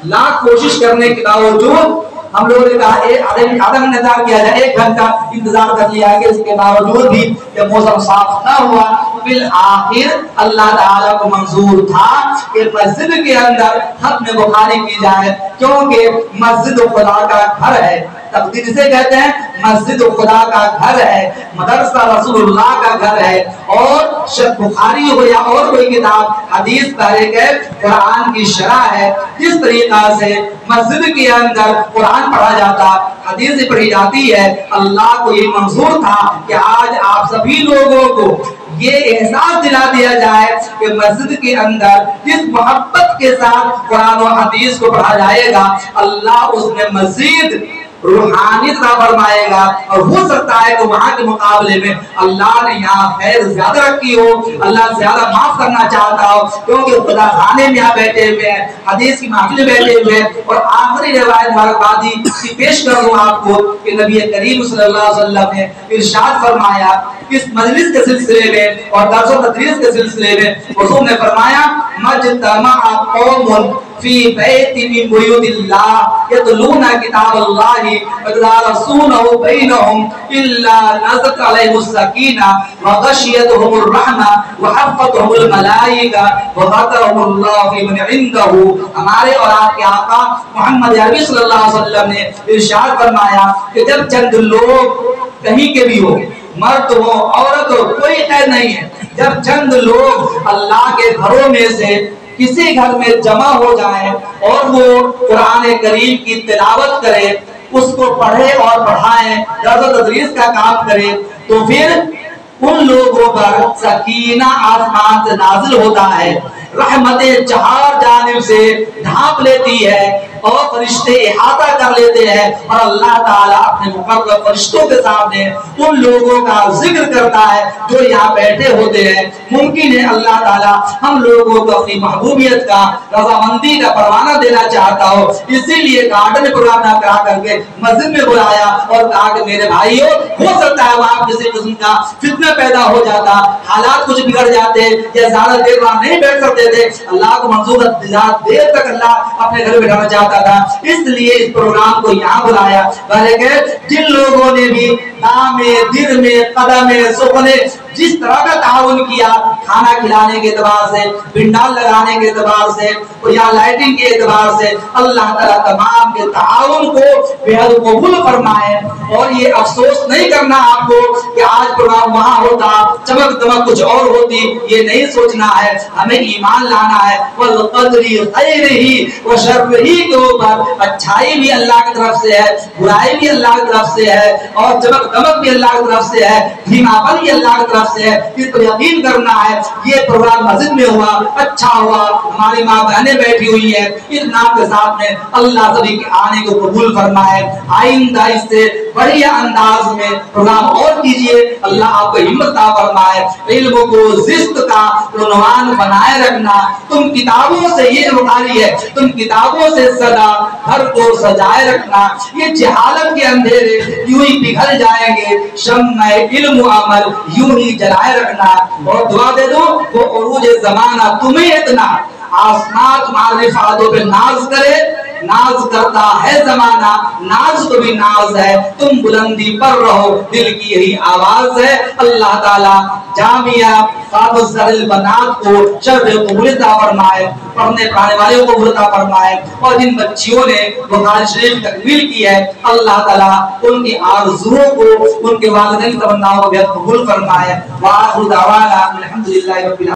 A: لاکھ کوشش کرنے کے باوجود ہم لوگوں نے کہا آدھا انتظار کیا جائے، 1 گھنٹہ انتظار کر لیا کہ اس کے باوجود بھی جب موسم صاف نہ ہوا بالآخر اللہ تعالیٰ کو منظور تھا کہ مسجد کے اندر ختم بخاری کی جائے، کیونکہ مسجد خدا کا گھر ہے۔ تقدیر سے کہتے ہیں مسجد خدا کا گھر ہے، مدرسہ رسول اللہ کا گھر ہے، اور بخاری ہو یا اور کوئی کتاب حدیث تاریخ ہے، قرآن کی شرح ہے۔ جس طریقہ سے مسجد کے اندر قرآن پڑھا جاتا، حدیث پڑھی جاتی ہے، اللہ کو یہ منظور تھا کہ آج آپ سبھی لوگوں کو یہ احساس دلا دیا جائے کہ مسجد کے اندر جس محبت کے ساتھ قرآن و حدیث کو پڑھا جائے گا اللہ اس میں مزید روحانیت عطا فرمائے گا، اور ہو سکتا ہے کہ وہاں کے مقابلے میں اللہ نے یہاں خیر زیادہ رکھی ہو، اللہ زیادہ معاف کرنا چاہتا ہو، کیونکہ خدا خانے میں یہاں بیٹھے ہوئے ہیں، حدیث کی محفل میں بیٹھے ہوئے ہیں۔ اور آخری روایت مبارکبادی کی پیش کر دوں آپ کو کہ نبی کریم صلی اللہ علیہ وسلم نے ارشاد فرمایا اس مجلس کے سلسلے میں اور درس و تدریس کے سلسلے میں، حضور نے فرمایا مجتمع قوم فی بیت من بیوت اللہ یتلون کتاب اللہ ویتدارسونہ بینہم الا نزلت علیہم السکینہ وغشیتہم الرحمہ وحفتہم الملائکہ وذکرہم اللہ فی من عندہ۔ ہمارے اور آپ کے آقا محمد عربی صلی اللہ علیہ وسلم نے ارشاد فرمایا کہ جب چند لوگ کہیں کے بھی ہو، مرد ہو عورت ہو، کوئی قید نہیں ہے، جب چند لوگ اللہ کے گھروں میں سے کسی گھر میں جمع ہو جائیں اور وہ قرآن کریم کی تلاوت کرے، اس کو پڑھے اور پڑھائیں، درس و تدریس کا کام کرے، تو پھر ان لوگوں پر سکینہ آسمان سے نازل ہوتا ہے، رحمتیں چہار جانب سے ڈھانپ لیتی ہے اور فرشتے احاطہ کر لیتے ہیں، اور اللہ تعالیٰ اپنے مقرب فرشتوں کے سامنے ان لوگوں کا ذکر کرتا ہے جو یہاں بیٹھے ہوتے ہیں۔ ممکن ہے اللہ تعالیٰ ہم لوگوں کو اپنی محبوبیت کا رضامندی کا پروانہ دینا چاہتا ہو، اسی لیے گارڈن میں پروگرام نہ کرا کر کے مسجد میں بلایا اور کہا کہ میرے بھائیوں ہو سکتا ہے وہاں کسی قسم کا فتنہ پیدا ہو جاتا، حالات کچھ بگڑ جاتے یا زیادہ دیر وہاں نہیں بیٹھ سکتے تھے، اللہ کو منظور دیر تک اللہ اپنے گھر بٹھانا چاہتا تھا، اس لیے اس پروگرام کو یہاں بلایا۔ بلکہ جن لوگوں نے بھی دام میں دل میں قدم میں سخنے جس طرح کا تعاون کیا، کھانا کھلانے کے اعتبار سے، پنڈال لگانے کے اعتبار سے یا لائٹنگ کے اعتبار سے، اللہ تعالیٰ تمام کے تعاون کو بے حد قبول فرمائے۔ اور یہ افسوس نہیں کرنا آپ کو کہ آج پروگرام وہاں ہوتا چمک دمک کچھ اور ہوتی، یہ نہیں سوچنا ہے، ہمیں ایمان لانا ہے والقدر خیرہ وشرہ کے اوپر، اچھائی بھی اللہ کی طرف سے ہے، برائی بھی اللہ کی طرف سے ہے، اور چمک دمک بھی اللہ کی طرف سے ہے، دھیما پن بھی اللہ کی طرف سے ہے، اس پر یقین کرنا ہے۔ یہ پروگرام مسجد میں ہوا، اچھا ہوا، ہماری ماں بہنیں بیٹھی ہوئی ہیں، اس نام کے ساتھ میں اللہ سبھی کے آنے کو قبول فرمائے۔ آئندہ اس سے بڑھیا انداز میں پروگرام اور کیجئے، اللہ آپ کو ہمت عطا فرمائے۔ علم کو زشت کا عنوان بنائے رکھنا، تم کتابوں سے یہ مقاری ہے، تم کتابوں سے سدا گھر کو سجائے رکھنا، یہ جہالت کے اندھیرے یوں ہی پگھل جائیں گے، شمع علم و عمل یوں ہی جلائے رکھنا۔ اور دعا دے دو وہ عروج زمانہ تمہیں اتنا آسمان تمہارے فادوں پہ ناز کرے، ناز کرتا ہے زمانہ، ناز کو بھی ناز ہے، تم بلندی پر رہو، دل کی یہی آواز ہے۔ اللہ تعالیٰ جامعہ حافظ البنات کو شرف قبول عطا فرمائے، پڑھنے پڑھانے والے کو قبول عطا فرمائے، اور جن بچیوں نے بخاری شریف تکمیل کی ہے اللہ تعالیٰ ان کی آرزوؤں کو، ان کے والدین کی تمناؤں کو بھی قبول فرمائے۔ وآخر دعوانا الحمدللہ رب العالمین۔